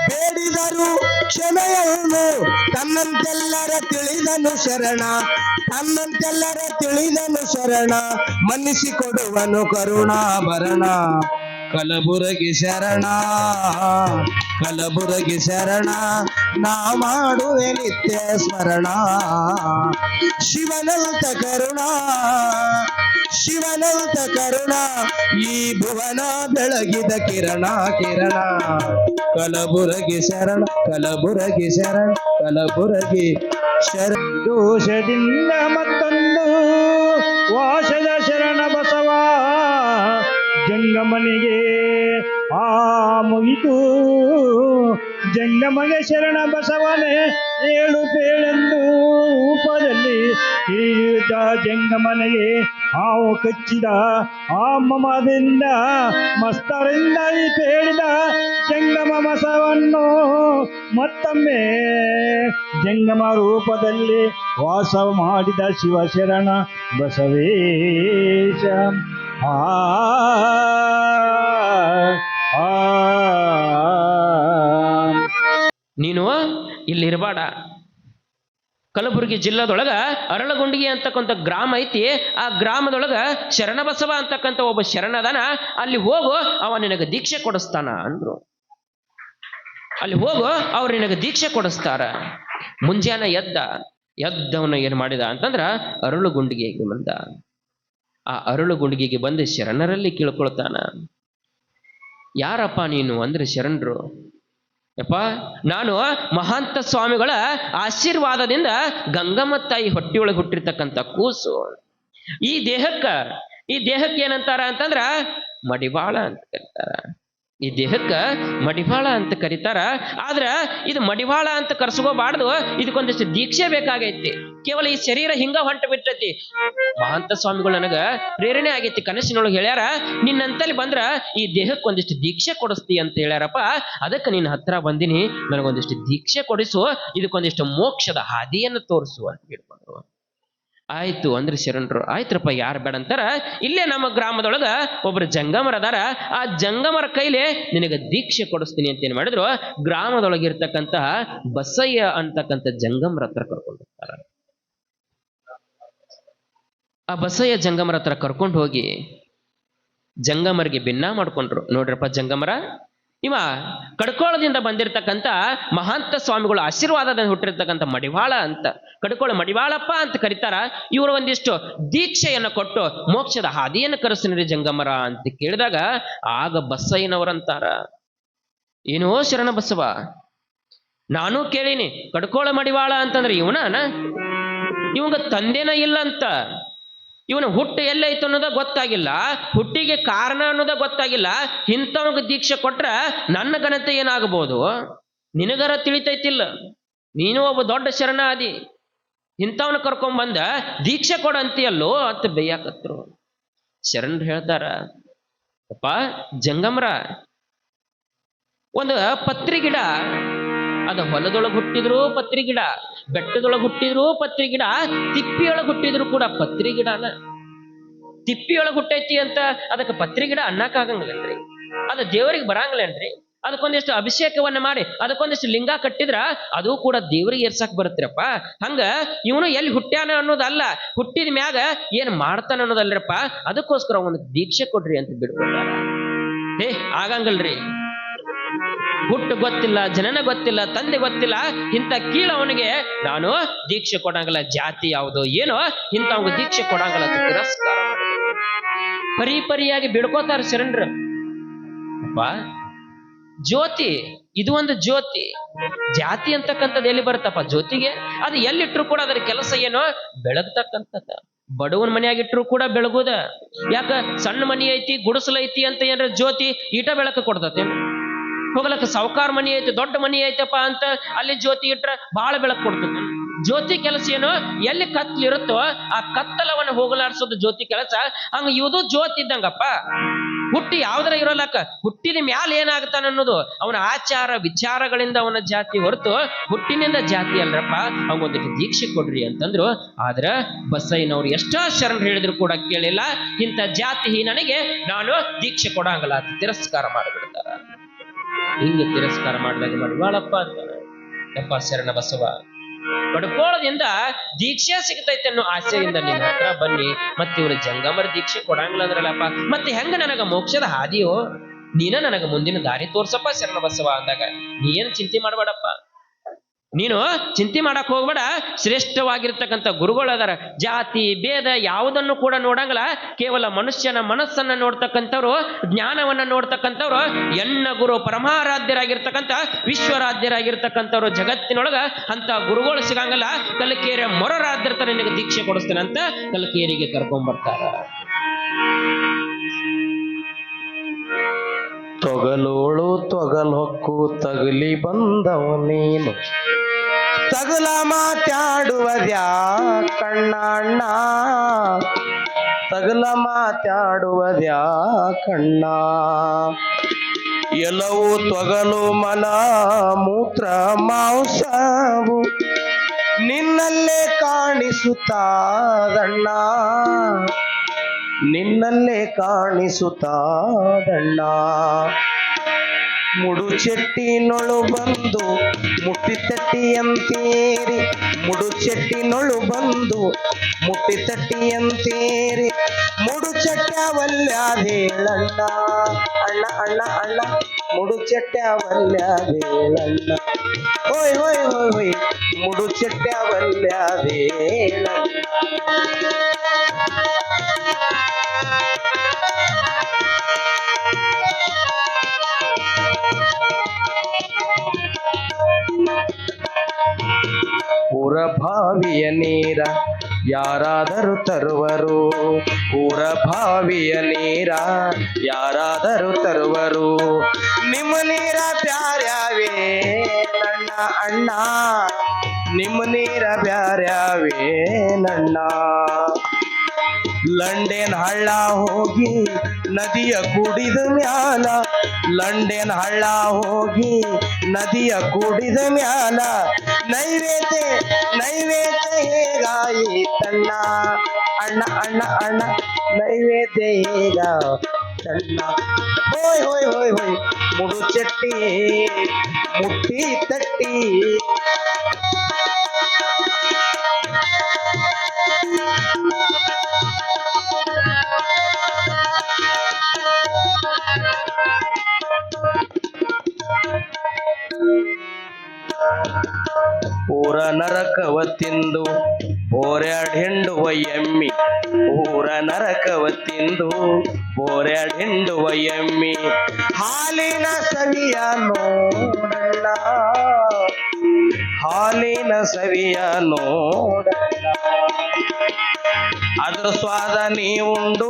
ಬೇಡಿದರು ಕ್ಷಮೆಯನ್ನು ತನ್ನಂತೆಲ್ಲರ ತಿಳಿದನು ಶರಣ ತನ್ನಂತೆಲ್ಲರ ತಿಳಿದನು ಶರಣ ಮನ್ನಿಸಿಕೊಡುವನು ಕರುಣಾಭರಣ ಕಲಬುರಗಿ ಶರಣ ಕಲಬುರಗಿ ಶರಣ ನಾ ಮಾಡುವೆ ನಿತ್ಯ ಸ್ಮರಣ ಶಿವನಂತ ಕರುಣ ಶಿವನಂತ ಕರುಣ ಈ ಭುವನ ಬೆಳಗಿದ ಕಿರಣ ಕಿರಣ ಕಲಬುರಗಿ ಶರಣ ಕಲಬುರಗಿ ಶರಣ ಕಲಬುರಗಿ ಶರಣ ದೋಷದಿಂದ ಮತ್ತೊಂದು ವಾಸದ ಶರಣ ಬಸವ ಜಂಗಮನಿಗೆ ಆ ಮುಗಿತು ಜಂಗಮಗೆ ಶರಣ ಬಸವನೇ ಏಳು ಪೇಳೆಂದು ರೂಪದಲ್ಲಿ ಹಿಡಿಯುತ್ತ ಜಂಗಮನಿಗೆ ಹಾವು ಕಚ್ಚಿದ ಆ ಮಮದಿಂದ ಮಸ್ತರಿಂದ ಈ ಪೇಳಿದ ಜಂಗಮ ಬಸವನ್ನು ಮತ್ತೊಮ್ಮೆ ಜಂಗಮ ರೂಪದಲ್ಲಿ ವಾಸ ಮಾಡಿದ ಶಿವಶರಣ ಬಸವೇಶ ಆ ಆ ನೀನು ಇಲ್ಲಿರಬೇಡ. ಕಲಬುರಗಿ ಜಿಲ್ಲಾದೊಳಗ ಅರಳಗುಂಡಿಗೆ ಅಂತಕ್ಕಂಥ ಗ್ರಾಮ ಐತಿ. ಆ ಗ್ರಾಮದೊಳಗ ಶರಣಬಸವ ಅಂತಕ್ಕಂಥ ಒಬ್ಬ ಶರಣದನ, ಅಲ್ಲಿ ಹೋಗು, ಅವ ನಿನಗೆ ದೀಕ್ಷೆ ಕೊಡಿಸ್ತಾನ ಅಂದ್ರು. ಅಲ್ಲಿ ಹೋಗು, ಅವ್ರು ನಿನಗೆ ದೀಕ್ಷೆ ಕೊಡಿಸ್ತಾರ. ಮುಂಜಾನೆ ಎದ್ದವನ ಏನ್ ಮಾಡಿದ ಅಂತಂದ್ರ ಅರಳುಗುಂಡಿಗೆಗೆ ಬಂದ. ಆ ಅರಳುಗುಂಡಿಗೆಗೆ ಬಂದು ಶರಣರಲ್ಲಿ ಕೇಳ್ಕೊಳ್ತಾನ, ಯಾರಪ್ಪ ನೀನು ಅಂದ್ರೆ ಶರಣರು, ಯಪ್ಪ ನಾನು ಮಹಾಂತ ಸ್ವಾಮಿಗಳ ಆಶೀರ್ವಾದದಿಂದ ಗಂಗಮ್ಮ ತಾಯಿ ಹೊಟ್ಟಿಯೊಳಗೆ ಹುಟ್ಟಿರ್ತಕ್ಕಂಥ ಕೂಸು. ಈ ದೇಹಕ್ಕೆ ಏನಂತಾರ ಅಂತಂದ್ರ ಮಡಿವಾಳ ಅಂತ ಕರೀತಾರ. ಈ ದೇಹಕ್ಕ ಮಡಿವಾಳ ಅಂತ ಕರೀತಾರ. ಆದ್ರ ಇದು ಮಡಿವಾಳ ಅಂತ ಕರ್ಸ್ಕೋಬಾರ್ದು, ಇದಕ್ಕೊಂದಿಷ್ಟು ದೀಕ್ಷೆ ಬೇಕಾಗೈತಿ. ಕೇವಲ ಈ ಶರೀರ ಹಿಂಗ ಹೊಂಟ ಬಿಟ್ಟೈತಿ. ಮಹಾಂತ ಸ್ವಾಮಿಗಳು ನನಗ ಪ್ರೇರಣೆ ಆಗೈತಿ, ಕನಸಿನೊಳಗೆ ಹೇಳ್ಯಾರ, ನಿನ್ನಂತಲ್ಲಿ ಬಂದ್ರ ಈ ದೇಹಕ್ಕೆ ಒಂದಿಷ್ಟು ದೀಕ್ಷೆ ಕೊಡಿಸ್ತಿ ಅಂತ ಹೇಳ್ಯಾರಪ್ಪ. ಅದಕ್ಕೆ ನಿನ್ನ ಹತ್ರ ಬಂದಿನಿ, ನನಗೊಂದಿಷ್ಟು ದೀಕ್ಷೆ ಕೊಡಿಸು, ಇದಕ್ಕೊಂದಿಷ್ಟು ಮೋಕ್ಷದ ಹಾದಿಯನ್ನು ತೋರಿಸು ಅಂತ ಹೇಳ್ಕೊಂಡ್ರು. ಆಯ್ತು ಅಂದ್ರೆ ಶರಣರು, ಆಯ್ತ್ರಪ್ಪ ಯಾರು ಬೇಡ ಅಂತಾರ. ಇಲ್ಲೇ ನಮ್ಮ ಗ್ರಾಮದೊಳಗ ಒಬ್ರು ಜಂಗಮರ ಅದಾರ, ಆ ಜಂಗಮರ ಕೈಲಿ ನಿನಗೆ ದೀಕ್ಷೆ ಕೊಡಿಸ್ತೀನಿ ಅಂತ ಏನ್ ಮಾಡಿದ್ರು, ಗ್ರಾಮದೊಳಗಿರ್ತಕ್ಕಂತಹ ಬಸಯ್ಯ ಅಂತಕ್ಕಂಥ ಜಂಗಮರ ಹತ್ರ ಕರ್ಕೊಂಡು ಹೋಗ್ತಾರ. ಆ ಬಸಯ್ಯ ಜಂಗಮರ ಹತ್ರ ಕರ್ಕೊಂಡು ಹೋಗಿ ಜಂಗಮರಿಗೆ ಭಿನ್ನ ಮಾಡ್ಕೊಂಡ್ರು. ನೋಡ್ರಪ್ಪ ಜಂಗಮರ, ಇವ ಕಡ್ಕೋಳದಿಂದ ಬಂದಿರತಕ್ಕಂಥ ಮಹಾಂತ ಸ್ವಾಮಿಗಳು ಆಶೀರ್ವಾದದಿಂದ ಹುಟ್ಟಿರ್ತಕ್ಕಂಥ ಮಡಿವಾಳ ಅಂತ, ಕಡ್ಕೋಳ ಮಡಿವಾಳಪ್ಪ ಅಂತ ಕರೀತಾರ. ಇವರು ಒಂದಿಷ್ಟು ದೀಕ್ಷೆಯನ್ನು ಕೊಟ್ಟು ಮೋಕ್ಷದ ಹಾದಿಯನ್ನು ಕರೆಸ್ರಿ ಜಂಗಮರ ಅಂತ ಕೇಳಿದಾಗ ಆಗ ಬಸಯ್ಯನವರಂತಾರ, ಏನೋ ಶರಣ ಬಸವ, ನಾನು ಕೇಳೀನಿ ಕಡ್ಕೋಳ ಮಡಿವಾಳ ಅಂತಂದ್ರೆ ಇವಂಗ ತಂದೆನ ಇಲ್ಲ ಅಂತ, ಇವನ ಹುಟ್ಟು ಎಲ್ಲೈತು ಅನ್ನೋದ ಗೊತ್ತಾಗಿಲ್ಲ, ಹುಟ್ಟಿಗೆ ಕಾರಣ ಅನ್ನೋದ ಗೊತ್ತಾಗಿಲ್ಲ. ಇಂಥವಾಗ ದೀಕ್ಷೆ ಕೊಟ್ರ ನನ್ನ ಘನತೆ ಏನಾಗಬಹುದು, ನಿನಗರ ತಿಳಿತೈತಿಲ್ಲ, ನೀನು ಒಬ್ಬ ದೊಡ್ಡ ಶರಣಾದಿ, ಇಂಥವನ್ನ ಕರ್ಕೊಂಬಂದ ದೀಕ್ಷೆ ಕೊಡ ಅಂತೀಯಲ್ಲೋ ಅಂತ ಬೇಯಾಕತ್ರು. ಶರಣರು ಹೇಳ್ತಾರ, ಅಪ್ಪ ಜಂಗಮ್ರ, ಒಂದು ಪತ್ರಿ ಗಿಡ, ಅದ ಹೊಲದೊಳಗೆ ಹುಟ್ಟಿದ್ರು ಪತ್ರಿ ಗಿಡ, ಬೆಟ್ಟದೊಳಗೆ ಹುಟ್ಟಿದ್ರು ಪತ್ರಿ ಗಿಡ, ತಿಪ್ಪಿಯೊಳಗೆ ಹುಟ್ಟಿದ್ರು ಕೂಡ ಪತ್ರಿ ಗಿಡನ. ತಿಪ್ಪಿಯೊಳಗೆ ಹುಟ್ಟೈತಿ ಅಂತ ಅದಕ್ಕೆ ಪತ್ರಿ ಗಿಡ ಅನ್ನಕ್ಕಾಗಂಗಿಲ್ಲನ್ರಿ, ಅದು ದೇವರಿಗೆ ಬರಂಗಿಲ್ಲನ್ರಿ. ಅದಕ್ಕೊಂದಿಷ್ಟು ಅಭಿಷೇಕವನ್ನ ಮಾಡಿ ಅದಕ್ಕೊಂದಿಷ್ಟು ಲಿಂಗ ಕಟ್ಟಿದ್ರ ಅದು ಕೂಡ ದೇವರಿಗೆ ಏರ್ಸಾಕ್ ಬರುತ್ತೀರಪ್ಪ. ಹಂಗ ಇವನು ಎಲ್ಲಿ ಹುಟ್ಟ್ಯಾನ ಅನ್ನೋದಲ್ಲ, ಹುಟ್ಟಿದ ಮ್ಯಾಗ ಏನ್ ಮಾಡ್ತಾನ ಅನ್ನೋದಲ್ರಪ್ಪ, ಅದಕ್ಕೋಸ್ಕರ ಒಂದು ದೀಕ್ಷೆ ಕೊಡ್ರಿ ಅಂತ ಬಿಡ್ಕೊಂಡಾರ. ಆಗಂಗಲ್ರಿ, ಹುಟ್ಟು ಗೊತ್ತಿಲ್ಲ, ಜನನ ಗೊತ್ತಿಲ್ಲ, ತಂದೆ ಗೊತ್ತಿಲ್ಲ, ಇಂಥ ಕೀಳ ಅವನಿಗೆ ನಾನು ದೀಕ್ಷೆ ಕೊಡಂಗಿಲ್ಲ, ಜಾತಿ ಯಾವುದು ಏನೋ ಇಂಥವ್ಗೆ ದೀಕ್ಷೆ ಕೊಡಂಗಿಲ್ಲ ಅಂತ ತಿರಸ್ಕಾರ ಪರಿಯಾಗಿ ಬಿಡ್ಕೋತಾರ ಶರಣರು. ಅಪ್ಪ ಜ್ಯೋತಿ, ಇದು ಒಂದು ಜ್ಯೋತಿ, ಜಾತಿ ಅಂತಕ್ಕಂಥದ್ದು ಎಲ್ಲಿ ಬರುತ್ತಪ್ಪ ಜ್ಯೋತಿಗೆ? ಅದು ಎಲ್ಲಿಟ್ರು ಕೂಡ ಅದರ ಕೆಲಸ ಏನೋ ಬೆಳಗ್ತಕ್ಕಂಥದ್ದು. ಬಡವನ ಮನೆಯಾಗಿಟ್ರು ಕೂಡ ಬೆಳಗುದ. ಯಾಕ ಸಣ್ಣ ಮನಿ ಐತಿ, ಗುಡಿಸಲೈತಿ ಅಂತ ಏನ್ರ ಜ್ಯೋತಿ ಈಟ ಬೆಳಕು ಕೊಡ್ತತೇನು? ಹೋಗ್ಲಕ್ಕ ಸಾವುಕಾರ ಮನಿ ಐತಿ, ದೊಡ್ಡ ಮನಿ ಐತಪ್ಪ ಅಂತ ಅಲ್ಲಿ ಜ್ಯೋತಿ ಇಟ್ರ ಬಹಳ ಬೆಳಕು ಕೊಡ್ತದೆ. ಜ್ಯೋತಿ ಕೆಲಸ ಏನು? ಎಲ್ಲಿ ಕತ್ಲಿರುತ್ತೋ ಆ ಕತ್ತಲವನ್ನು ಹೋಗಲಾಡಿಸೋದು ಜ್ಯೋತಿ ಕೆಲಸ. ಹಂಗ ಇದು ಜ್ಯೋತಿ ಇದ್ದಂಗಪ್ಪ. ಹುಟ್ಟಿ ಯಾವ್ದಾರ ಇರೋಲಕ್ಕ, ಹುಟ್ಟಿನ ಮ್ಯಾಲ ಏನಾಗ್ತಾನ ಅನ್ನೋದು ಅವನ ಆಚಾರ ವಿಚಾರಗಳಿಂದ ಅವನ ಜಾತಿ ಹೊರತು ಹುಟ್ಟಿನಿಂದ ಜಾತಿ ಅಲ್ರಪ್ಪ. ಅವಂಗೊಂದಿಟ್ಟು ದೀಕ್ಷೆ ಕೊಡ್ರಿ ಅಂತಂದ್ರು. ಆದ್ರ ಬಸಯ್ಯನವ್ರು ಎಷ್ಟೋ ಶರಣ ಹೇಳಿದ್ರು ಕೂಡ ಕೇಳಿಲ್ಲ. ಇಂಥ ಜಾತಿ ನನಗೆ ನಾನು ದೀಕ್ಷೆ ಕೊಡಂಗಲ್ಲ ಅಂತ ತಿರಸ್ಕಾರ ಮಾಡಿಬಿಡ್ತಾರ. ಹಿಂಗೆ ತಿರಸ್ಕಾರ ಮಾಡಿದಾಗ ಮಾಡಿವಾಳಪ್ಪ ಅಂತಾನೆ. ಯಪ್ಪ ಶರಣ ಬಸವ, ಪಡ್ಕೊಳ್ಳೋದ್ರಿಂದ ದೀಕ್ಷೆ ಸಿಗ್ತೈತೆ ಅನ್ನೋ ಆಸೆಯಿಂದ ನಿನ್ನ ಹತ್ರ ಬನ್ನಿ. ಮತ್ತೆ ಇವ್ರು ಜಂಗಮರ ದೀಕ್ಷೆ ಕೊಡಂಗಿಲ್ಲ ಅಂದ್ರಲ್ಲಪ್ಪ, ಮತ್ತೆ ಹೆಂಗ ನನಗ ಮೋಕ್ಷದ ಹಾದಿಯೋ? ನೀನ ನನಗ ಮುಂದಿನ ದಾರಿ ತೋರ್ಸಪ್ಪ ಶರಣ ಬಸವ ಅಂದಾಗ ನೀ ಏನು ಚಿಂತೆ ಮಾಡಬೇಡಪ್ಪ. ನೀನು ಚಿಂತೆ ಮಾಡಕ್ ಹೋಗ್ಬೇಡ. ಶ್ರೇಷ್ಠವಾಗಿರ್ತಕ್ಕಂಥ ಗುರುಗಳು ಅದಾರ. ಜಾತಿ ಭೇದ ಯಾವುದನ್ನು ಕೂಡ ನೋಡಂಗಿಲ್ಲ. ಕೇವಲ ಮನುಷ್ಯನ ಮನಸ್ಸನ್ನ ನೋಡ್ತಕ್ಕಂಥವ್ರು, ಜ್ಞಾನವನ್ನ ನೋಡ್ತಕ್ಕಂಥವ್ರು ಎಣ್ಣ ಗುರು ಪರಮಾರಾಧ್ಯರಾಗಿರ್ತಕ್ಕಂಥ ವಿಶ್ವರಾಧ್ಯರಾಗಿರ್ತಕ್ಕಂಥವ್ರು ಜಗತ್ತಿನೊಳಗ ಅಂತ ಗುರುಗಳು ಸಿಗಂಗಲ್ಲ. ಕಲಕೇರಿಯ ಮೊರರಾಧ್ಯರ್ತ ನಿನಗೆ ದೀಕ್ಷೆ ಕೊಡಿಸ್ತೇನೆ ಅಂತ ಕಲಕೇರಿಗೆ ಕರ್ಕೊಂಡ್ಬರ್ತಾರ. ತೊಗಲೋಳು ತೊಗಲ್ ಹೊಕ್ಕು ತಗಲಿ ಬಂದವ ನೀನು, ತಗಲ ಮಾತಾಡುವದ್ಯಾ ಕಣ್ಣಣ್ಣ, ತಗಲ ಮಾತಾಡುವದ್ಯಾ ಕಣ್ಣ. ಎಲ್ಲವೂ ತೊಗಲು ಮಲ ಮೂತ್ರ ಮಾಂಸವು ನಿನ್ನಲ್ಲೇ ಕಾಣಿಸುತ್ತಾದಣ್ಣ, ನಿನ್ನಲ್ಲೇ ಕಾಣಿಸುತ್ತಾದಣ್ಣ. ಮುಡು ಚೆಟ್ಟಿನೊಳು ಬಂದು ಮುಟ್ಟಿ ತಟ್ಟಿಯಂತೇರಿ, ಮುಡು ಚೆಟ್ಟಿನೊಳು ಬಂದು ಮುಟ್ಟಿ ತಟ್ಟಿಯಂತೇರಿ, ಮುಡು ಚಟ್ಯಾವಲ್ಯಾದೇಳಣ್ಣ ಅಣ್ಣ ಅಣ್ಣ ಅಣ್ಣ, ಮುಡು ಚಟ್ಯಾವಲ್ಯಾದೇಳಣ್ಣ, ಹೋಯ್ ಹೋಯ್ ಹೋಯ್ ಹೋಯ್ ಮುಡು ಚಟ್ಯಾವಲ್ಯಾದೇಳಣ್ಣ. ಊರ ಭಾವಿಯ ನೀರ ಯಾರಾದರೂ ತರುವರು, ಊರ ಭಾವಿಯ ನೀರ ಯಾರಾದರೂ ತರುವರು, ನಿಮ್ಮ ನೀರ ಬ್ಯಾರ್ಯಾವೇ ನನ್ನ ಅಣ್ಣ, ನಿಮ್ಮ ನೀರ ಬ್ಯಾರ್ಯಾವೇ ನನ್ನ. ಲಂಡೇನ್ ಹಳ್ಳ ಹೋಗಿ ನದಿಯ ಕುಡಿದ ಮ್ಯಾಲ, ಲಂಡೇನ್ ಹಳ್ಳ ಹೋಗಿ ನದಿಯ ಕುಡಿದ ಮ್ಯಾಲ, ನೈವೇದ್ಯ ನೈವೇದ್ಯ ಹೇಗಾಯಿತಣ್ಣ ಅಣ್ಣ ಅಣ್ಣ ಅಣ್ಣ, ನೈವೇದ್ಯ ಹೇಗಾಯಿತಣ್ಣ. ಹೋಯ್ ಹೋಯ್ ಹೋಯ್ ಹೋಯ್ ಮುಡು ಚಟ್ಟಿ ಮುಟ್ಟಿ ತಟ್ಟಿ, ಊರ ನರಕವ ತಿಂದು ಬೋರ್ಯಾಡ್ ಹಿಂಡುವ ಎಮ್ಮಿ, ಊರ ನರಕವ ತಿಂದು ಬೋರ್ಯಾಡ್ ಹಿಂಡುವ ಎಮ್ಮಿ, ಹಾಲಿನ ಸವಿಯ ನೋಡಣ್ಣ, ಹಾಲಿನ ಸವಿಯ ನೋಡಣ್ಣ. ಅದರ ಸ್ವಾದ ನೀವುಂಡು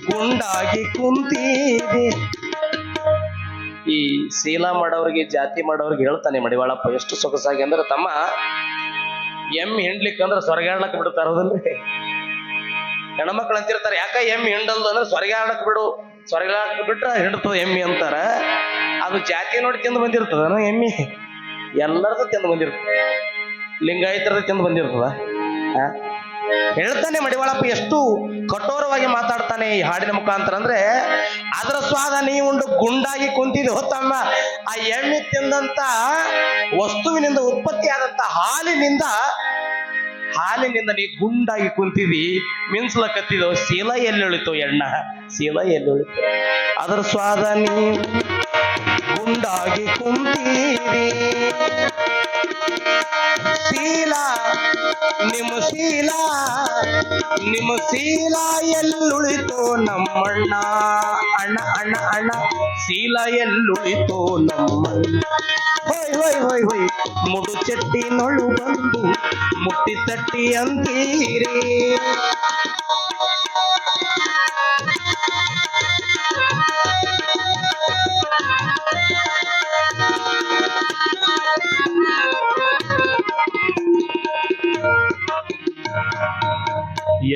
ಗುಂಡಾಗಿ ಕುಂತೀರಿ. ಈ ಶೀಲ ಮಾಡೋರಿಗೆ ಜಾತಿ ಮಾಡೋರಿಗೆ ಹೇಳ್ತಾನೆ ಮಡಿವಾಳಪ್ಪ ಎಷ್ಟು ಸೊಗಸಾಗಿ ಅಂದ್ರೆ, ತಮ್ಮ ಎಮ್ಮಿ ಹಿಂಡ್ಲಿಕ್ಕಂದ್ರೆ ಸ್ವರ್ಗಾಡ್ಲಕ್ ಬಿಡುತ್ತಾರ, ಹೌದಲ್ರಿ? ಹೆಣ್ಮಕ್ಳು ಅಂತಿರ್ತಾರೆ, ಯಾಕ ಎಮ್ಮಿ ಹಿಂಡಲ್ದು ಅಂದ್ರೆ ಸ್ವರ್ಗಾಡಕ್ ಬಿಡು, ಸ್ವರ್ಗಾಡಕ್ ಬಿಟ್ರ ಹಿಂಡ್ತದ ಎಮ್ಮಿ ಅಂತಾರ. ಅದು ಜಾತಿ ನೋಡಿ ತಿಂದು ಬಂದಿರ್ತದ ಎಮ್ಮಿ, ಎಲ್ಲರದು ತಿಂದು ಬಂದಿರ್ತದ, ಲಿಂಗಾಯತರದ ತಿಂದು ಬಂದಿರ್ತದ. ಹೇಳ್ತಾನೆ ಮಡಿವಾಳಪ್ಪ ಎಷ್ಟು ಕಠೋರವಾಗಿ ಮಾತಾಡ್ತಾನೆ ಈ ಹಾಡಿನ ಮುಖಾಂತರ. ಅಂದ್ರೆ ಅದರ ಸ್ವಾದ ನೀವುಂಡು ಗುಂಡಾಗಿ ಕುಂತಿದ್ದು ಹೊತ್ತಮ್ಮ, ಆ ಎಣ್ಣೆ ತಿಂದಂತ ವಸ್ತುವಿನಿಂದ ಉತ್ಪತ್ತಿ ಆದಂತ ಹಾಲಿನಿಂದ ನೀ ಗುಂಡಾಗಿ ಕುಂತಿದಿ, ಮಿನ್ಸ್ಲಕತ್ತಿದೋ. ಶೀಲ ಎಲ್ಲಿ ಉಳಿತು ಎಣ್ಣ, ಶೀಲ ಎಲ್ಲಿ ಉಳಿತು? ಅದರ ಸ್ವಾದ ನೀವು ಗುಂಡಾಗಿ ಕುಂತೀರಿ. ಶೀಲ ನಿಮ್ಮ ಶೀಲ, ನಿಮ್ಮ ಶೀಲ ಎಲ್ಲುಳಿತು ನಮ್ಮಣ್ಣ ಅಣ್ಣ ಅಣ್ಣ ಅಣ್ಣ, ಶೀಲ ಎಲ್ಲುಳಿತು ನಮ್ಮಣ್ಣ. ಹೋಯ್ ಹೋಯ್ ಹೋಯ್ ಹೋಯ್ ಮುಡು ಚಟ್ಟಿನೊಳು ಬಂದು ಮುಟ್ಟಿ ತಟ್ಟಿ ಅಂತೀರಿ.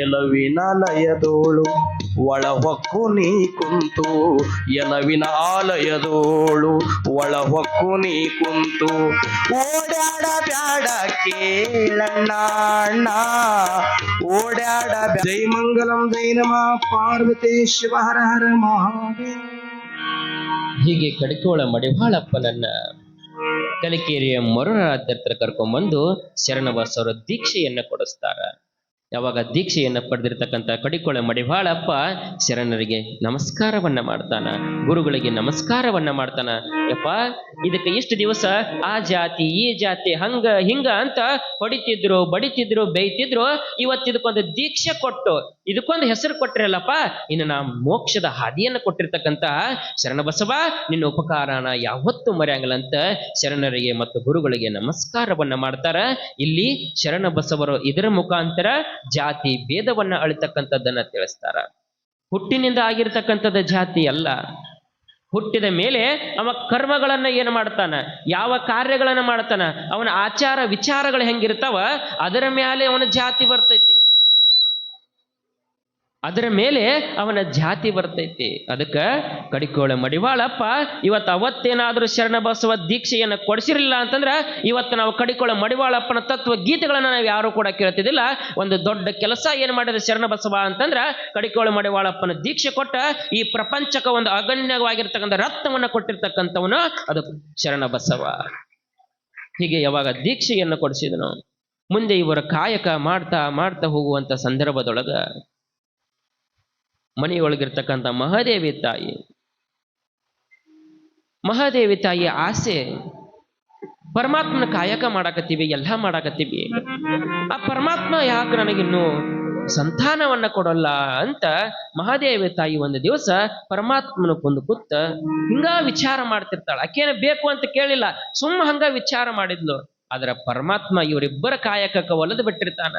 ಎಲವಿನ ಲಯದೋಳು ಒಳ ಹೊಕ್ಕು ನೀ ಕುಂತು ಎಲವಿನ ಆಲಯದೋಳು ಒಳ ಹೊಕ್ಕು ನೀ ಕುಂತು ಓಡಾಡ ಬ್ಯಾಡ ಕೇಳಣ್ಣ ಅಣ್ಣ ಓಡಾಡ ಜೈ ಮಂಗಲಂ ಜೈ ನಮ ಪಾರ್ವತಿ ಶಿವ ಹರ ಹರ ಮಹಾದೇವ. ಹೀಗೆ ಕಡಿಕೋಳ ಮಡಿವಾಳಪ್ಪನನ್ನ ಕಲಿಕೇರಿಯ ಮರುಳಾದ್ಯತ್ರ ಕರ್ಕೊಂಡ್ಬಂದು ಶರಣಬಸವರ ದೀಕ್ಷೆಯನ್ನ ಕೊಡಿಸ್ತಾರ. ಯಾವಾಗ ದೀಕ್ಷೆಯನ್ನ ಪಡೆದಿರ್ತಕ್ಕಂಥ ಕಡಿಕೋಳ ಮಡಿವಾಳಪ್ಪ ಶರಣರಿಗೆ ನಮಸ್ಕಾರವನ್ನ ಮಾಡ್ತಾನ, ಗುರುಗಳಿಗೆ ನಮಸ್ಕಾರವನ್ನ ಮಾಡ್ತಾನ. ಯಪ್ಪ, ಇದಕ್ಕೆ ಇಷ್ಟು ದಿವಸ ಆ ಜಾತಿ ಈ ಜಾತಿ ಹಂಗ ಹಿಂಗ ಅಂತ ಹೊಡಿತಿದ್ರು, ಬಡಿತಿದ್ರು, ಬೈತಿದ್ರು. ಇವತ್ತಿದಕ್ಕೊಂದು ದೀಕ್ಷೆ ಕೊಟ್ಟು ಇದಕ್ಕೊಂದು ಹೆಸರು ಕೊಟ್ಟಿರಲ್ಲಪ್ಪ, ಇನ್ನು ನಾ ಮೋಕ್ಷದ ಹಾದಿಯನ್ನು ಕೊಟ್ಟಿರ್ತಕ್ಕಂಥ ಶರಣಬಸವ ನಿನ್ನ ಉಪಕಾರನ ಯಾವತ್ತೂ ಮರೆಯಂಗಿಲ್ಲ ಅಂತ ಶರಣರಿಗೆ ಮತ್ತು ಗುರುಗಳಿಗೆ ನಮಸ್ಕಾರವನ್ನ ಮಾಡ್ತಾರ. ಇಲ್ಲಿ ಶರಣಬಸವರು ಇದರ ಮುಖಾಂತರ ಜಾತಿ ಭೇದವನ್ನ ಅಳಿತಕ್ಕಂಥದ್ದನ್ನ ತಿಳಿಸ್ತಾರ. ಹುಟ್ಟಿನಿಂದ ಆಗಿರ್ತಕ್ಕಂಥದ್ದು ಜಾತಿ ಅಲ್ಲ. ಹುಟ್ಟಿದ ಮೇಲೆ ಅವ ಕರ್ಮಗಳನ್ನ ಏನು ಮಾಡ್ತಾನ, ಯಾವ ಕಾರ್ಯಗಳನ್ನ ಮಾಡ್ತಾನ, ಅವನ ಆಚಾರ ವಿಚಾರಗಳು ಹೆಂಗಿರ್ತಾವ ಅದರ ಮೇಲೆ ಅವನ ಜಾತಿ ಬರ್ತೈತಿ, ಅದರ ಮೇಲೆ ಅವನ ಜಾತಿ ಬರ್ತೈತಿ. ಅದಕ್ಕೆ ಕಡಿಕೋಳ ಮಡಿವಾಳಪ್ಪ ಅವತ್ತೇನಾದ್ರೂ ಶರಣಬಸವ ದೀಕ್ಷೆಯನ್ನು ಕೊಡಿಸಿರಲಿಲ್ಲ ಅಂತಂದ್ರೆ ಇವತ್ತು ನಾವು ಕಡಿಕೋಳ ಮಡಿವಾಳಪ್ಪನ ತತ್ವ ಗೀತೆಗಳನ್ನ ನಾವು ಯಾರು ಕೂಡ ಕೇಳ್ತಿದ್ದಿಲ್ಲ. ಒಂದು ದೊಡ್ಡ ಕೆಲಸ ಏನು ಮಾಡಿದ ಶರಣಬಸವ ಅಂತಂದ್ರ ಕಡಿಕೋಳ ಮಡಿವಾಳಪ್ಪನ ದೀಕ್ಷೆ ಕೊಟ್ಟ ಈ ಪ್ರಪಂಚಕ್ಕೆ ಒಂದು ಅಗಣ್ಯವಾಗಿರ್ತಕ್ಕಂಥ ರತ್ನವನ್ನ ಕೊಟ್ಟಿರ್ತಕ್ಕಂಥವನು ಅದು ಶರಣಬಸವ. ಹೀಗೆ ಯಾವಾಗ ದೀಕ್ಷೆಯನ್ನು ಕೊಡಿಸಿದನು, ಮುಂದೆ ಇವರ ಕಾಯಕ ಮಾಡ್ತಾ ಮಾಡ್ತಾ ಹೋಗುವಂತ ಸಂದರ್ಭದೊಳಗ ಮನೆಯೊಳಗಿರ್ತಕ್ಕಂಥ ಮಹಾದೇವಿ ತಾಯಿ ಆಸೆ, ಪರಮಾತ್ಮನ ಕಾಯಕ ಮಾಡಾಕತ್ತೀವಿ, ಎಲ್ಲ ಮಾಡಾಕತ್ತೀವಿ, ಆ ಪರಮಾತ್ಮ ಯಾಕೆ ನನಗಿನ್ನು ಸಂತಾನವನ್ನ ಕೊಡಲ್ಲ ಅಂತ ಮಹಾದೇವಿ ತಾಯಿ ಒಂದು ದಿವಸ ಪರಮಾತ್ಮನ ಕೊಂದು ಕೂತ ಹಿಂಗ ವಿಚಾರ ಮಾಡ್ತಿರ್ತಾಳ. ಆಕೇನ ಬೇಕು ಅಂತ ಕೇಳಿಲ್ಲ, ಸುಮ್ಮ ಹಂಗ ವಿಚಾರ ಮಾಡಿದ್ಲು. ಆದ್ರ ಪರಮಾತ್ಮ ಇವರಿಬ್ಬರ ಕಾಯಕಕ್ಕೆ ಒಲಿದು ಬಿಟ್ಟಿರ್ತಾನ.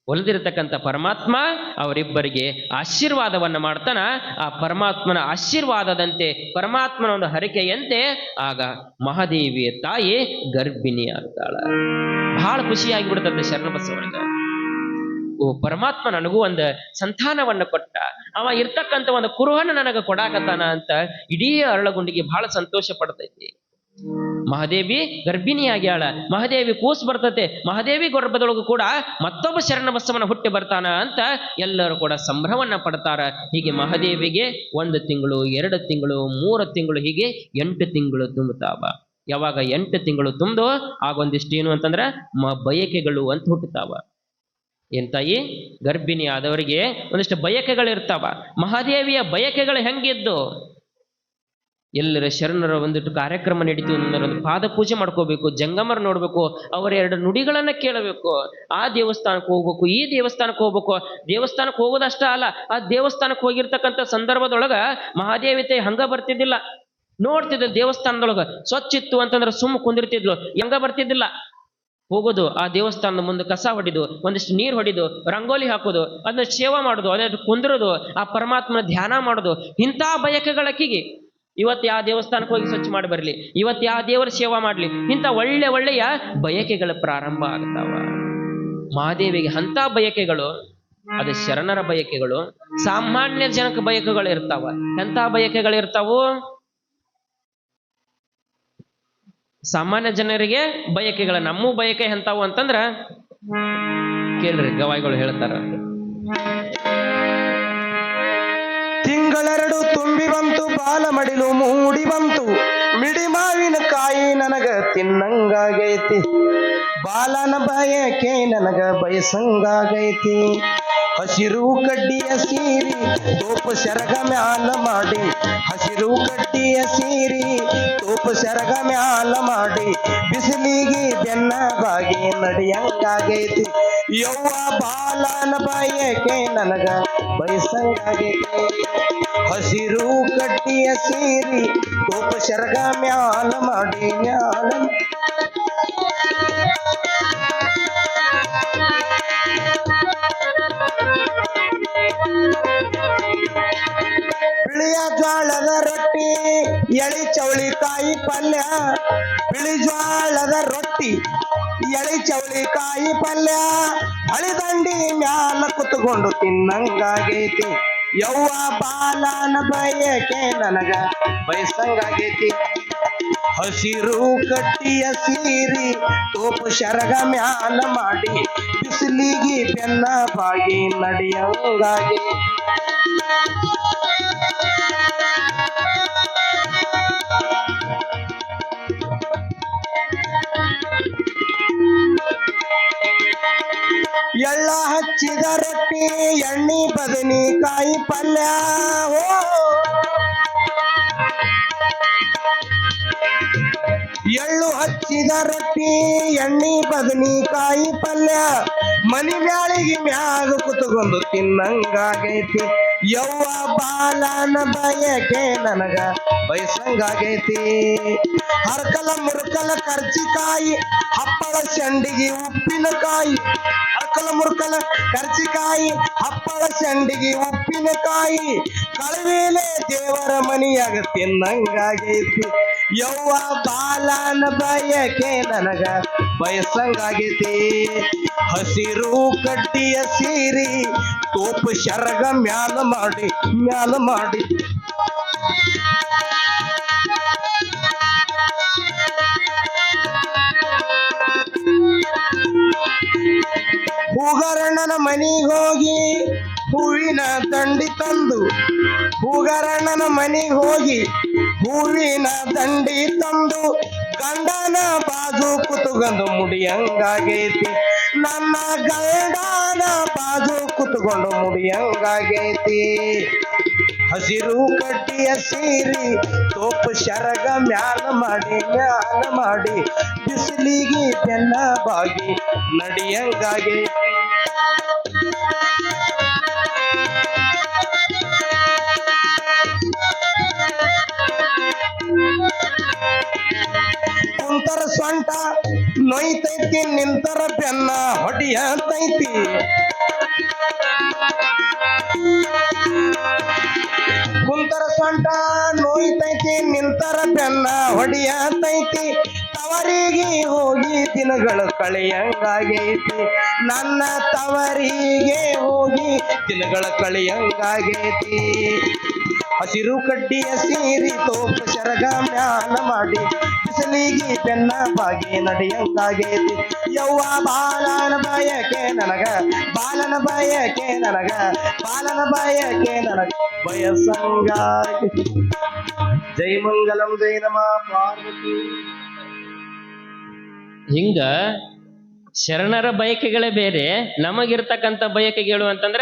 ಒಲಿದಿರತಕ್ಕಂಥ ಪರಮಾತ್ಮ ಅವರಿಬ್ಬರಿಗೆ ಆಶೀರ್ವಾದವನ್ನ ಮಾಡ್ತಾನ. ಆ ಪರಮಾತ್ಮನ ಆಶೀರ್ವಾದದಂತೆ, ಪರಮಾತ್ಮನ ಒಂದು ಹರಿಕೆಯಂತೆ ಆಗ ಮಹಾದೇವಿಯ ತಾಯಿ ಗರ್ಭಿಣಿ ಆಗ್ತಾಳ. ಬಹಳ ಖುಷಿಯಾಗಿ ಬಿಡ್ತದೆ ಶರಣಬಸವನಿಗೆ. ಓ ಪರಮಾತ್ಮ ನನಗೂ ಒಂದು ಸಂತಾನವನ್ನ ಕೊಟ್ಟ, ಅವ ಇರ್ತಕ್ಕಂಥ ಒಂದು ಕುರುಹನ್ನ ನನಗೆ ಕೊಡಾಕತ್ತಾನ ಅಂತ ಇಡೀ ಅರಳಗುಂಡಿಗೆ ಬಹಳ ಸಂತೋಷ ಪಡ್ತೈತಿ. ಮಹಾದೇವಿ ಗರ್ಭಿಣಿಯಾಗ್ಯಾಳ, ಮಹಾದೇವಿ ಕೂಸು ಬರ್ತತೆ, ಮಹಾದೇವಿ ಗರ್ಭದೊಳಗೂ ಕೂಡ ಮತ್ತೊಬ್ಬ ಶರಣಬಸವನ ಹುಟ್ಟಿ ಬರ್ತಾನ ಅಂತ ಎಲ್ಲರೂ ಕೂಡ ಸಂಭ್ರಮವನ್ನ ಪಡ್ತಾರ. ಹೀಗೆ ಮಹಾದೇವಿಗೆ 1 ತಿಂಗಳು 2 ತಿಂಗಳು 3 ತಿಂಗಳು ಹೀಗೆ 8 ತಿಂಗಳು ತುಂಬುತ್ತಾವ. ಯಾವಾಗ 8 ತಿಂಗಳು ತುಂಬಿದು ಆಗೊಂದಿಷ್ಟು ಏನು ಅಂತಂದ್ರ ಬಯಕೆಗಳು ಅಂತ ಹುಟ್ಟುತ್ತಾವ. ಏನ್ ತಾಯಿ, ಗರ್ಭಿಣಿ ಆದವರಿಗೆ ಒಂದಿಷ್ಟು ಬಯಕೆಗಳಿರ್ತಾವ. ಮಹಾದೇವಿಯ ಬಯಕೆಗಳು ಹೆಂಗಿದ್ದು, ಎಲ್ಲರ ಶರಣರ ಒಂದಿಟ್ಟು ಕಾರ್ಯಕ್ರಮ ನಡೀತು, ಒಂದು ಪಾದ ಪೂಜೆ ಮಾಡ್ಕೋಬೇಕು, ಜಂಗಮರ್ ನೋಡ್ಬೇಕು, ಅವರ 2 ನುಡಿಗಳನ್ನ ಕೇಳಬೇಕು, ಆ ದೇವಸ್ಥಾನಕ್ಕೆ ಹೋಗ್ಬೇಕು, ಈ ದೇವಸ್ಥಾನಕ್ಕೆ ಹೋಗ್ಬೇಕು. ದೇವಸ್ಥಾನಕ್ಕೆ ಹೋಗೋದಷ್ಟ ಅಲ್ಲ, ಆ ದೇವಸ್ಥಾನಕ್ಕೆ ಹೋಗಿರ್ತಕ್ಕಂಥ ಸಂದರ್ಭದೊಳಗ ಮಹಾದೇವಿ ತಾಯಿ ಹಂಗ ಬರ್ತಿದ್ದಿಲ್ಲ, ನೋಡ್ತಿದ್ದ ದೇವಸ್ಥಾನದೊಳಗ ಸ್ವಚ್ಛ ಇತ್ತು ಅಂತಂದ್ರೆ ಸುಮ್ಮ ಕುಂದಿರ್ತಿದ್ಲು, ಹಂಗ ಬರ್ತಿದ್ದಿಲ್ಲ. ಹೋಗೋದು, ಆ ದೇವಸ್ಥಾನದ ಮುಂದೆ ಕಸ ಹೊಡಿದು, ಒಂದಿಷ್ಟು ನೀರು ಹೊಡಿದು, ರಂಗೋಲಿ ಹಾಕೋದು, ಅದನ್ನ ಸೇವಾ ಮಾಡೋದು, ಅದೇ ಕುಂದಿರೋದು, ಆ ಪರಮಾತ್ಮನ ಧ್ಯಾನ ಮಾಡೋದು, ಇಂಥ ಬಯಕೆಗಳಕ್ಕಿಗೆ ಇವತ್ತು ಯಾವ ದೇವಸ್ಥಾನಕ್ಕೆ ಹೋಗಿ ಸ್ವಚ್ಛ ಮಾಡಿ ಬರಲಿ, ಇವತ್ತು ಯಾವ ದೇವರ ಸೇವಾ ಮಾಡ್ಲಿ, ಇಂಥ ಒಳ್ಳೆಯ ಬಯಕೆಗಳು ಪ್ರಾರಂಭ ಆಗ್ತಾವ. ಮಹಾದೇವಿಗೆ ಅಂತ ಬಯಕೆಗಳು, ಅದು ಶರಣರ ಬಯಕೆಗಳು. ಸಾಮಾನ್ಯ ಜನಕ ಬಯಕೆಗಳು ಇರ್ತಾವ. ಎಂಥ ಬಯಕೆಗಳು ಇರ್ತಾವು? ಸಾಮಾನ್ಯ ಜನರಿಗೆ ಬಯಕೆಗಳ. ನಮ್ಮ ಬಯಕೆ ಎಂತಾವು ಅಂತಂದ್ರ ಕೇಳ್ರಿ, ಗವಾಯಿಗಳು ಹೇಳ್ತಾರ. ತಿಂಗಳೆರಡು ತುಂಬಿ ಬಂತು, ಬಾಲ ಮಡಿಲು ಮೂಡಿ ಬಂತು, ಮಿಡಿ ಮಾವಿನ ಕಾಯಿ ನನಗ ತಿನ್ನಂಗಾಗೈತಿ, ಬಾಲನ ಬಯಕೆ ನನಗ ಬಯಸಂಗಾಗೈತಿ. ಹಸಿರು ಕಡ್ಡಿಯ ಸೀರಿ ತೋಪ ಸೆರಗ ಮ್ಯಾಲ ಮಾಡಿ, ಹಸಿರು ಕಡ್ಡಿಯ ಸೀರಿ ತೋಪ ಸೆರಗ ಮ್ಯಾಲ ಮಾಡಿ, ಬಿಸಿಲಿಗೆ ಬೆನ್ನಗಾಗಿ ನಡಿಯಂಗಾಗೈತಿ, ಯವ್ವ ಬಾಲನ ಬಯಕೆ ನನಗ ಬಯಸಂಗಾಗೈತಿ. ಹಸಿರು ಕಡ್ಡಿಯ ಸೀರಿ ತೋಪ ಸೆರಗ ಮ್ಯಾಲ ಮಾಡಿ ಮ್ಯಾಲ ಬಿಳಿಯ ಜ್ವಾಳದ ರೊಟ್ಟಿ, ಎಳಿ ಚೌಳಿಕಾಯಿ ಪಲ್ಯ, ಬಿಳಿ ಜ್ವಾಳದ ರೊಟ್ಟಿ, ಎಳಿ ಚವಳಿ ಕಾಯಿ ಪಲ್ಯ ಹಳಿದಂಡಿ ಮ್ಯಾಲ ಕುತ್ಕೊಂಡು ತಿನ್ನಂಗಾಗೈತಿ ಯವ್ವ ಬಾಲನ ಬಯಕೆ ನನಗ ಬಯಸಂಗಾಗೈತಿ ಹಸಿರು ಕಟ್ಟಿಯ ಸೀರಿ ತೋಪು ಶರಗ ಮ್ಯಾಲ ಮಾಡಿ ಬಿಸಿಲಿಗೆ ಬೆನ್ನ ಬಾಗಿ ನಡೆಯಂಗಾಗಿ ಎಳ್ಳ ಹಚ್ಚಿದ ರೊಟ್ಟಿ ಎಣ್ಣೆ ಬದನಿಕಾಯಿ ಪಲ್ಯ ಓ ಎಳ್ಳು ಹಚ್ಚಿದ ರೊಟ್ಟಿ ಎಣ್ಣೆ ಬದನಿಕಾಯಿ ಪಲ್ಯ ಮನಿ ಮ್ಯಾಳಿಗೆ ಮ್ಯಾಗ ಕುತ್ಕೊಂಡು ತಿನ್ನಂಗಾಗೈತಿ ಯವ್ವ ಬಾಲನ ಬಯಕೆ ನನಗ ಬಯಸಂಗಾಗೈತಿ ಹರ್ಕಲ ಮುರ್ಕಲ ಕರ್ಚಿಕಾಯಿ ಹಪ್ಪಳ ಸಂಡಿಗೆ ಉಪ್ಪಿನಕಾಯಿ ಹರ್ಕಲ ಮುರ್ಕಲ ಕರ್ಚಿಕಾಯಿ ಹಪ್ಪಳ ಸಂಡಿಗೆ ಉಪ್ಪಿನಕಾಯಿ ಕಳವೇಲೆ ದೇವರ ಮನಿಯಾಗ ತಿನ್ನಂಗಾಗೈತಿ ಯವ್ವ ಬಾಲನ ಬಯಕೆ ನನಗ ಬಯಸಂಗಾಗೈತಿ ಹಸಿರು ಕಡ್ಡಿಯ ಸೀರಿ ತೋಪು ಶರಗ ಮ್ಯಾಲ ಮಾಡಿ ಹೂಗರಣ್ಣನ ಮನಿಗೆ ಹೋಗಿ ಹೂವಿನ ದಂಡಿ ತಂದು ಹೂಗರಣ್ಣನ ಮನಿಗೆ ಹೋಗಿ ಹೂವಿನ ದಂಡಿ ತಂದು ಗಂಡನ ಬಾಜು ಕುತ್ಕೊಂಡು ಮುಡಿಯಂಗಾಗೈತಿ ನನ್ನ ಗಂಡನ ಬಾಜು ಕುತ್ಕೊಂಡು ಮುಡಿಯಂಗಾಗೈತಿ ಹಸಿರು ಕಡ್ಡಿಯ ಸೀರಿ ತೋಪು ಶರಗ ಮ್ಯಾಲ ಮಾಡಿ ಬಿಸಿಲಿಗೆ ಬೆನ್ನ ಬಾಗಿ ನಡಿಯಂಗಾಗೈತಿ ಕುಂತರ ಸೊಂಟ ನೋಯ್ತೈತಿ ನಿಂತರ ಬೆನ್ನ ಹೊಡಿಯತೈತಿ ಕುಂತರ ಸೊಂಟ ನೋಯ್ತೈತಿ ನಿಂತರ ಬೆನ್ನ ಹೊಡಿಯತೈತಿ ತವರಿಗೆ ಹೋಗಿ ದಿನಗಳು ಕಳೆಯಂಗಾಗೈತಿ ನನ್ನ ತವರಿಗೆ ಹೋಗಿ ದಿನಗಳು ಕಳೆಯಂಗಾಗೈತಿ ಹಸಿರು ಕಡ್ಡಿಯ ಸೀರಿ ತೋಪು ಶರಗ ಮ್ಯಾಲ ಮಾಡಿ ಬಿಸಿಲಿಗೆ ಬೆನ್ನ ಬಾಗಿ ನಡೆಯಂಗಾಗೈತಿ ಯವ್ವ ಬಾಲನ ಬಯಕೆ ನನಗ ಬಯಸಂಗಾಗಿ ಜೈ ಮಂಗಲಂ ಜೈ ನಮ ಪಾರ್ವತಿ. ಹಿಂಗ ಶರಣರ ಬಯಕೆಗಳೇ ಬೇರೆ, ನಮಗಿರ್ತಕ್ಕಂಥ ಬಯಕೆಗಳು ಅಂತಂದ್ರ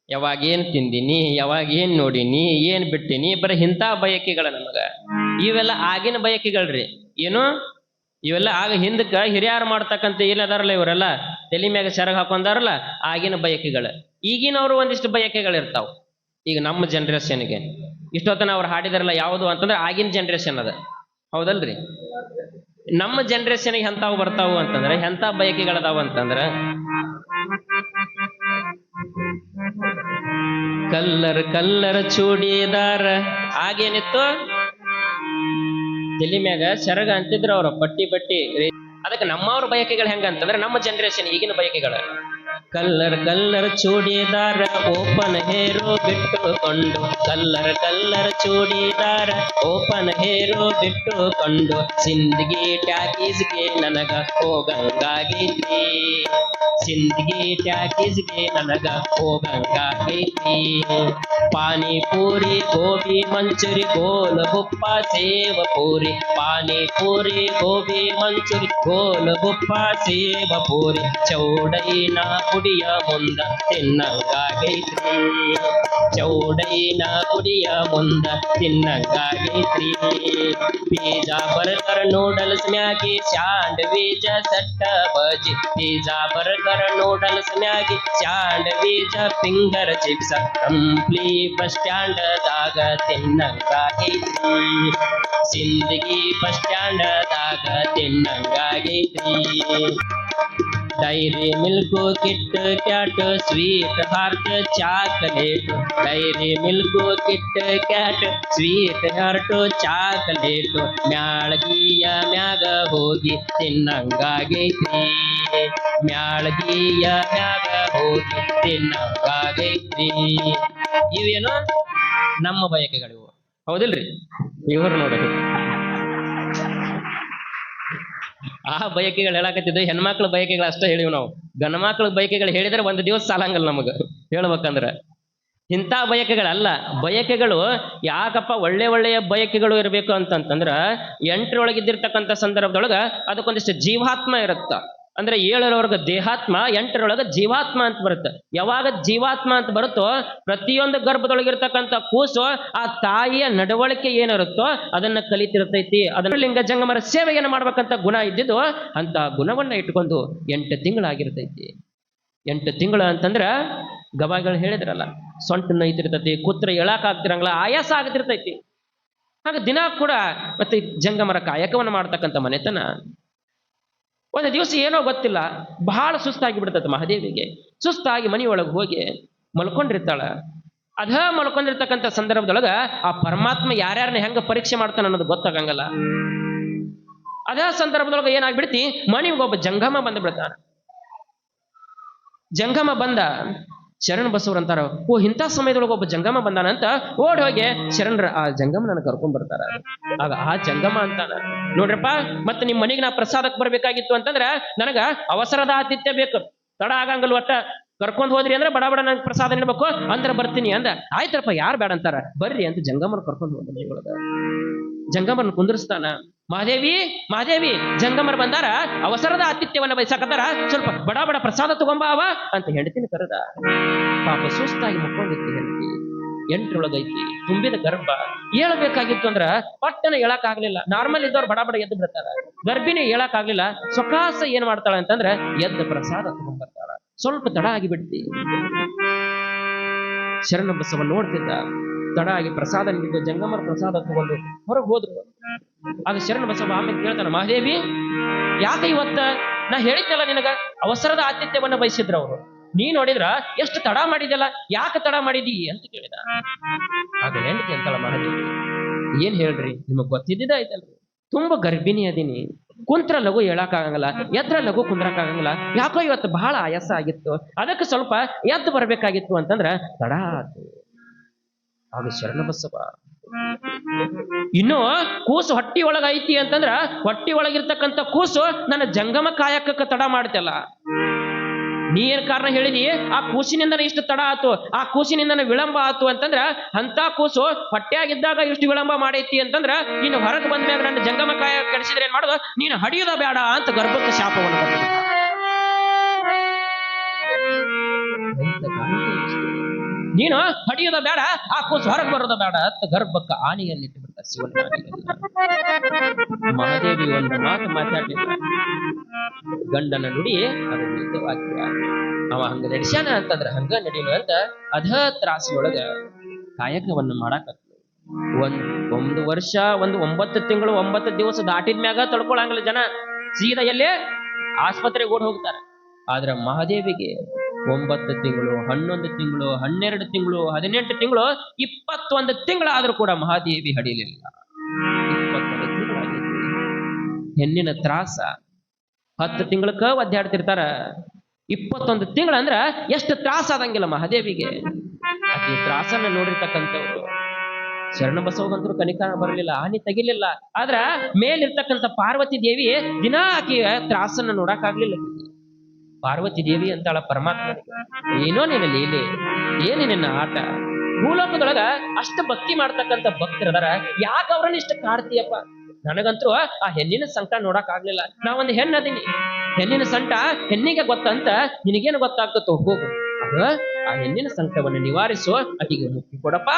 ಯಾವಾಗ ಏನ್ ತಿಂದಿನಿ, ಯಾವಾಗ ಏನ್ ನೋಡಿನಿ, ಏನ್ ಬಿಟ್ಟಿನಿ, ಬರೀ ಇಂಥ ಬಯಕೆಗಳ ನಮಗ. ಇವೆಲ್ಲ ಆಗಿನ ಬಯಕೆಗಳ್ರಿ. ಏನು ಇವೆಲ್ಲ ಆಗ ಹಿಂದಕ್ಕ ಹಿರಿಯಾರು ಮಾಡ್ತಕ್ಕಂಥ ಏನದಾರಲ್ಲ ಇವರೆಲ್ಲ ತಲೆ ಮ್ಯಾಗ ಸೆರಗ ಹಾಕೊಂಡಾರಲ್ಲ ಆಗಿನ ಬಯಕೆಗಳು. ಈಗಿನವ್ರು ಒಂದಿಷ್ಟು ಬಯಕೆಗಳಿರ್ತಾವ. ಈಗ ನಮ್ಮ ಜನ್ರೇಷನ್ಗೆ ಇಷ್ಟೊತ್ತನ ಅವ್ರು ಹಾಡಿದಾರಲ್ಲ ಯಾವುದು ಅಂತಂದ್ರೆ ಆಗಿನ ಜನ್ರೇಷನ್ ಅದ, ಹೌದಲ್ರಿ? ನಮ್ಮ ಜನ್ರೇಷನ್ಗೆ ಎಂತಾವು ಬರ್ತಾವು ಅಂತಂದ್ರೆ ಎಂಥ ಬಯಕೆಗಳದಾವ ಅಂತಂದ್ರ ಕಲ್ಲರ್ ಚೂಡಿದಾರ. ಆಗೇನಿತ್ತು ತಲಿ ಮ್ಯಾಗ ಸೆರಗ ಅಂತಿದ್ರು ಅವ್ರ ಬಟ್ಟಿ. ಅದಕ್ಕೆ ನಮ್ಮವ್ರ ಬಯಕೆಗಳು ಹೆಂಗಂತಂದ್ರೆ ನಮ್ಮ ಜನ್ರೇಷನ್ ಈಗಿನ ಬಯಕೆಗಳು ಕಲ್ಲರ್ ಚೂಡಿದಾರ ಓಪನ್ ಹೇರೋ ಬಿಟ್ಟುಕೊಂಡು ಕಲ್ಲರ್ ಚೂಡಿದಾರ ಓಪನ್ ಹೇರೋ ಬಿಟ್ಟುಕೊಂಡು ಸಿಂದಗಿ ಟ್ಯಾಕೀಸ್ಗೆ ನನಗ ಹೋಗಂಗಾಗೈತಿ ಸಿಂದಗಿ ಟ್ಯಾಕೀಸ್ಗೆ ನನಗ ಹೋಗಂಗಾಗೈತಿ ಪಾನಿಪೂರಿ ಗೋಬಿ ಮಂಚೂರಿ ಗೋಲ್ ಗುಪ್ಪ ಸೇವ ಪೂರಿ ಪಾನಿಪೂರಿ ಗೋಬಿ ಮಂಚೂರಿ ಗೋಲ್ ಗುಪ್ಪ ಸೇವ ಪೂರಿ ಚೌಡೈನ ಕುಡಿಯ ಮುಂದ ತಿನ್ನಂಗಾಗೈತ್ರಿ ಚೌಡೈನ ಕುಡಿಯ ಮುಂದ ತಿನ್ನಂಗಾಗೈತ್ರಿ pizza burger noodles Maggi sandwich ಸಟ್ಟ ಬಜಿ pizza burger noodles Maggi sandwich finger chips Kampli bus stand ದಾಗ ತಿನ್ನಂಗಾಗೈತ್ರಿ ಸಿಂದಗಿ ಬಸ್ ಸ್ಟ್ಯಾಂಡ್ ದಾಗ ತಿನ್ನಂಗಾಗೈತ್ರಿ Dairy Milk KitKat sweet heart chocolate Dairy Milk KitKat sweet heart chocolate ಮ್ಯಾಳಗಿಯ ಮ್ಯಾಗ ಹೋಗಿ ತಿನ್ನಂಗಾಗೈತ್ರಿ ಮ್ಯಾಳಗಿಯ ಮ್ಯಾಗ ಹೋಗಿ ತಿನ್ನಂಗಾಗೈತ್ರಿ. ಇವೇನು ನಮ್ಮ ಬಯಕೆಗಳಿವು, ಹೌದಿಲ್ರಿ? ಇವರು ನೋಡಿ ಆ ಬಯಕೆಗಳು ಹೇಳಕತ್ತಿದ್ದು ಹೆಣ್ಮಕ್ಳ ಬಯಕೆಗಳು ಅಷ್ಟೇ ಹೇಳಿವ್ ನಾವು. ಗಂಡ ಮಕ್ಳ ಬಯಕೆಗಳು ಹೇಳಿದ್ರೆ ಒಂದು ದಿವಸ ಸಾಲಂಗಲ್ಲ ನಮಗ ಹೇಳ್ಬೇಕಂದ್ರ. ಇಂಥ ಬಯಕೆಗಳಲ್ಲ. ಬಯಕೆಗಳು ಯಾಕಪ್ಪ ಒಳ್ಳೆಯ ಬಯಕೆಗಳು ಇರಬೇಕು ಅಂತಂತಂದ್ರ 8ರೊಳಗಿದ್ದಿರ್ತಕ್ಕಂಥ ಸಂದರ್ಭದೊಳಗ ಅದಕ್ಕೊಂದಿಷ್ಟು ಜೀವಾತ್ಮ ಇರುತ್ತ. ಅಂದ್ರೆ 7ರೊಳಗ ದೇಹಾತ್ಮ, 8ರೊಳಗ ಜೀವಾತ್ಮ ಅಂತ ಬರುತ್ತೆ. ಯಾವಾಗ ಜೀವಾತ್ಮ ಅಂತ ಬರುತ್ತೋ ಪ್ರತಿಯೊಂದು ಗರ್ಭದೊಳಗಿರ್ತಕ್ಕಂಥ ಕೂಸು ಆ ತಾಯಿಯ ನಡವಳಿಕೆ ಏನಿರುತ್ತೋ ಅದನ್ನ ಕಲಿತಿರ್ತೈತಿ. ಅದನ್ನ ಲಿಂಗ ಜಂಗಮರ ಸೇವೆಯನ್ನು ಮಾಡ್ಬೇಕಂತ ಗುಣ ಇದ್ದಿದ್ದು ಅಂತ ಗುಣವನ್ನ ಇಟ್ಕೊಂಡು 8 ತಿಂಗಳಾಗಿರ್ತೈತಿ. 8 ತಿಂಗಳು ಅಂತಂದ್ರ ಗವಾಯಿಗಳು ಹೇಳಿದ್ರಲ್ಲ, ಸೊಂಟ ನೈತಿರ್ತೈತಿ, ಕೂತ್ರ ಎಳಾಕ್ ಆಗ್ತಿರಂಗಿಲ್ಲ, ಆಯಾಸ ಆಗ್ತಿರ್ತೈತಿ. ಆಗ ದಿನ ಕೂಡ ಮತ್ತೆ ಜಂಗಮರ ಕಾಯಕವನ್ನು ಮಾಡ್ತಕ್ಕಂಥ ಮನೆತನ. ಒಂದು ದಿವಸ ಏನೋ ಗೊತ್ತಿಲ್ಲ, ಬಹಳ ಸುಸ್ತಾಗಿ ಬಿಡ್ತೈತೆ ಮಹಾದೇವಿಗೆ. ಸುಸ್ತಾಗಿ ಮನೆಯೊಳಗೆ ಹೋಗಿ ಮಲ್ಕೊಂಡಿರ್ತಾಳ. ಮಲ್ಕೊಂಡಿರ್ತಕ್ಕಂಥ ಸಂದರ್ಭದೊಳಗ ಆ ಪರಮಾತ್ಮ ಯಾರ್ಯಾರನ್ನ ಹೆಂಗ ಪರೀಕ್ಷೆ ಮಾಡ್ತಾನ ಅನ್ನೋದು ಗೊತ್ತಾಗಂಗಲ್ಲ. ಸಂದರ್ಭದೊಳಗ ಏನಾಗ್ಬಿಡ್ತಿ, ಮನೆಗೆ ಒಬ್ಬ ಜಂಗಮ ಬಂದು ಬಿಡ್ತಾನ. ಜಂಗಮ ಬಂದ ಶರಣ ಬಸವರಂತಾರ, ಓ ಇಂಥ ಸಮಯದೊಳಗೆ ಒಬ್ಬ ಜಂಗಮ ಬಂದಾನಂತ ಓಡ್ ಹೋಗಿ ಶರಣರ ಆ ಜಂಗಮನ ಕರ್ಕೊಂಡ್ ಬರ್ತಾರ. ಆಗ ಆ ಜಂಗಮ ಅಂತಾನ, ನೋಡ್ರಪ್ಪ ಮತ್ತೆ ನಿಮ್ ಮನೆಗೆ ನಾ ಪ್ರಸಾದಕ್ಕೆ ಬರ್ಬೇಕಾಗಿತ್ತು ಅಂತಂದ್ರ ನನಗ ಅವಸರದ ಆತಿಥ್ಯ ಬೇಕು, ತಡ ಆಗಂಗಲ್ ಒಟ್ಟ ಕರ್ಕೊಂಡ್ ಹೋದ್ರಿ ಅಂದ್ರೆ ಬಡ ಬಡ ನಂಗೆ ಪ್ರಸಾದ ನೀಡ್ಬೇಕು ಅಂದ್ರೆ ಬರ್ತೀನಿ ಅಂದ. ಆಯ್ತರಪ್ಪ ಯಾರು ಬೇಡ ಅಂತಾರ, ಬರ್ರಿ ಅಂತ ಜಂಗಮನ ಕರ್ಕೊಂಡ್ ಹೋದ. ಮನೆಯೊಳಗ ಜಂಗಮರನ್ನ ಕುಂದರ್ಸ್ತಾನ. ಮಹಾದೇವಿ ಮಹಾದೇವಿ ಜಂಗಮರ್ ಬಂದಾರ, ಅವಸರದ ಆತಿಥ್ಯವನ್ನ ಬಯಸಾಕತ್ತಾರ, ಸ್ವಲ್ಪ ಬಡ ಬಡ ಪ್ರಸಾದ ತಗೊಂಬಾವ ಅಂತ ಹೆಂಡತಿನ ಕರೆದ. ಪಾಪ ಸುಸ್ತಾಗಿ ಮುಕ್ಕೊಂಡಿತ್ತು ಹೆಂಡತಿ, 8ರೊಳಗೈತಿ, ತುಂಬಿದ ಗರ್ಭ. ಏಳಬೇಕಾಗಿತ್ತು ಅಂದ್ರ ಪಟ್ಟನ ಹೇಳಕ್ ಆಗ್ಲಿಲ್ಲ. ನಾರ್ಮಲ್ ಇದ್ದವ್ರು ಬಡ ಬಡ ಎದ್ದು ಬಿಡ್ತಾರ, ಗರ್ಭಿಣಿ ಹೇಳಕ್ ಆಗ್ಲಿಲ್ಲ. ಸ್ವಕಾಸ ಏನ್ ಮಾಡ್ತಾಳ ಅಂತಂದ್ರ ಎದ್ದು ಪ್ರಸಾದ ತಗೊಂಡ್ಬರ್ತಾಳ. ಸ್ವಲ್ಪ ತಡ ಆಗಿಬಿಡ್ತಿ. ಶರಣ ಬಸವ ನೋಡ್ತಿದ್ದ, ತಡ ಆಗಿ ಪ್ರಸಾದ ನೀಡಿದ್ದು ಜಂಗಮರ ಪ್ರಸಾದ ತಗೊಂಡು ಹೊರಗೆ ಹೋದ್ರು. ಆಗ ಶರಣ ಬಸವ ಆಮೇಲೆ ಕೇಳ್ತಾನ, ಮಹಾದೇವಿ ಯಾಕೆ ಇವತ್ತ ನಾ ಹೇಳಿದ್ದಲ್ಲ ನಿನಗ ಅವಸರದ ಆತಿಥ್ಯವನ್ನ ಬಯಸಿದ್ರ ಅವರು, ನೀ ನೋಡಿದ್ರ ಎಷ್ಟು ತಡ ಮಾಡಿದಲ್ಲ, ಯಾಕೆ ತಡ ಮಾಡಿದಿ ಅಂತ ಕೇಳಿದ. ಆಗ ಹೆಂಡತಿ ಅಂತಳ, ಮಹಾದೇವಿ ಏನ್ ಹೇಳ್ರಿ, ನಿಮಗ್ ಗೊತ್ತಿದ್ದ ಆಯ್ತಲ್ರಿ, ತುಂಬಾ ಗರ್ಭಿಣಿ ಅದೀನಿ, ಕುಂತ್ರ ಲಘು ಹೇಳಕ್ ಆಗಂಗಿಲ್ಲ, ಎದ್ರ ಲಘು ಕುಂದ್ರಕ್ ಆಗಂಗಿಲ್ಲ, ಯಾಕೋ ಇವತ್ತು ಬಹಳ ಆಯಾಸ ಆಗಿತ್ತು, ಅದಕ್ಕೆ ಸ್ವಲ್ಪ ಎದ್ದು ಬರ್ಬೇಕಾಗಿತ್ತು ಅಂತಂದ್ರ ತಡ ಆತು. ಆಗ ಶರಣ ಬಸವ ಇನ್ನು ಕೂಸು ಹೊಟ್ಟಿ ಒಳಗ ಐತಿ ಅಂತಂದ್ರ ಹೊಟ್ಟಿ ಒಳಗಿರ್ತಕ್ಕಂಥ ಕೂಸು ನನ್ನ ಜಂಗಮ ಕಾಯಕಕ್ಕೆ ತಡ ಮಾಡ್ತಲ್ಲ, ನೀ ಏನ್ ಕಾರಣ ಹೇಳಿದಿ, ಆ ಕೂಸಿನಿಂದನೇ ಇಷ್ಟು ತಡ ಆತು, ಆ ಕೂಸಿನಿಂದನೇ ವಿಳಂಬ ಆತು ಅಂತಂದ್ರ ಅಂತ ಕೂಸು ಹೊಟ್ಟೆಯಾಗಿದ್ದಾಗ ಇಷ್ಟು ವಿಳಂಬ ಮಾಡೈತಿ ಅಂತಂದ್ರ ನೀನು ಹೊರಗೆ ಬಂದ ಮ್ಯಾಗ ನನ್ನ ಜಂಗಮ ಕಾಯ ಕೆಡಿಸಿದ್ರೆ ಏನ್ ಮಾಡೋದು, ನೀನು ಹಡಿಯೋದ ಬೇಡ ಅಂತ ಗರ್ಭಕ್ಕೆ ಶಾಪವನ್ನು ಬಂದ. ನೀನು ಹಡಿಯೋದ ಬೇಡ, ಆ ಕೂಸು ಹೊರಗೆ ಬರೋದ ಬೇಡ ಅಂತ ಗರ್ಭಕ್ಕೆ ಆನೆಯನ್ನಿಟ್ಟು ಬಿಡ್ತ ಶಿವನ. ಮಹಾದೇವಿ ಒಂದು ಮಾತು ಮಾತಾಡ್ಲಿಲ್ಲ, ಗಂಡನ ನುಡಿ ಅದು ನಿಜವಾಕ್ಯ. ಅವ ಹಂಗ ನಡೆಸ್ಯಾನ ಅಂತಂದ್ರ ಹಂಗ ನಡೀನು ಅಂತ ಅಧ ತ್ರಾಸಿಯೊಳಗ ಕಾಯಕವನ್ನು ಮಾಡಾಕತ್ತು. ಒಂದು ವರ್ಷ 9 ತಿಂಗಳು 9 ದಿವಸ ದಾಟಿದ ಮ್ಯಾಗ ತಡ್ಕೊಳಂಗಿಲ್ಲ ಜನ, ಸೀದಾ ಎಲ್ಲೇ ಆಸ್ಪತ್ರೆಗೆ ಓಡ್ ಹೋಗ್ತಾರ. ಆದ್ರ ಮಹಾದೇವಿಗೆ 9 ತಿಂಗಳು 11 ತಿಂಗಳು 12 ತಿಂಗಳು 18 ತಿಂಗಳು 21 ತಿಂಗಳಾದ್ರೂ ಕೂಡ ಮಹಾದೇವಿ ಹಡಿಲಿಲ್ಲ. 21 ತಿಂಗಳಾಗಿತ್ತು. ಹೆಣ್ಣಿನ ತ್ರಾಸ 10 ತಿಂಗಳಕ್ಕ ಒದ್ದಾಡ್ತಿರ್ತಾರ, 21 ತಿಂಗಳ ಅಂದ್ರ ಎಷ್ಟು ತ್ರಾಸ ಆದಂಗಿಲ್ಲ ಮಹಾದೇವಿಗೆ. ಆಕೆ ತ್ರಾಸನ್ನ ನೋಡಿರ್ತಕ್ಕಂಥವ್ರು ಶರಣ ಬಸವಗಂತರು ಕನಿಕಾರ ಬರಲಿಲ್ಲ, ಹಾನಿ ತೆಗಿಲಿಲ್ಲ. ಆದ್ರ ಮೇಲಿರ್ತಕ್ಕಂಥ ಪಾರ್ವತಿ ದೇವಿ ದಿನ ಆಕೆಯ ತ್ರಾಸನ್ನ ನೋಡಕ್ಕಾಗ್ಲಿಲ್ಲ. ಪಾರ್ವತಿ ದೇವಿ ಅಂತಾಳ ಪರಮಾತ್ಮ, ಏನೋ ನಿನ್ನ ಲೀಲೆ, ಏನೇ ನಿನ್ನ ಆಟ, ಭೂಲೋಕದೊಳಗ ಅಷ್ಟು ಭಕ್ತಿ ಮಾಡ್ತಕ್ಕಂಥ ಭಕ್ತರದಾರ, ಯಾಕೆ ಅವ್ರನ್ನ ಇಷ್ಟ ಕಾಡ್ತೀಯಪ್ಪ? ನನಗಂತೂ ಆ ಹೆಣ್ಣಿನ ಸಂಕಟ ನೋಡಕ್ ಆಗ್ಲಿಲ್ಲ. ನಾವೊಂದು ಹೆಣ್ಣದೀನಿ, ಹೆಣ್ಣಿನ ಸಂಕಟ ಹೆಣ್ಣಿಗೆ ಗೊತ್ತಂತ ನಿನಗೇನು ಗೊತ್ತಾಗ್ತೋ, ಹೋಗು ಆ ಹೆಣ್ಣಿನ ಸಂಕಟವನ್ನು ನಿವಾರಿಸು, ಆಕೆಗೆ ಮುಕ್ತಿ ಕೊಡಪ್ಪ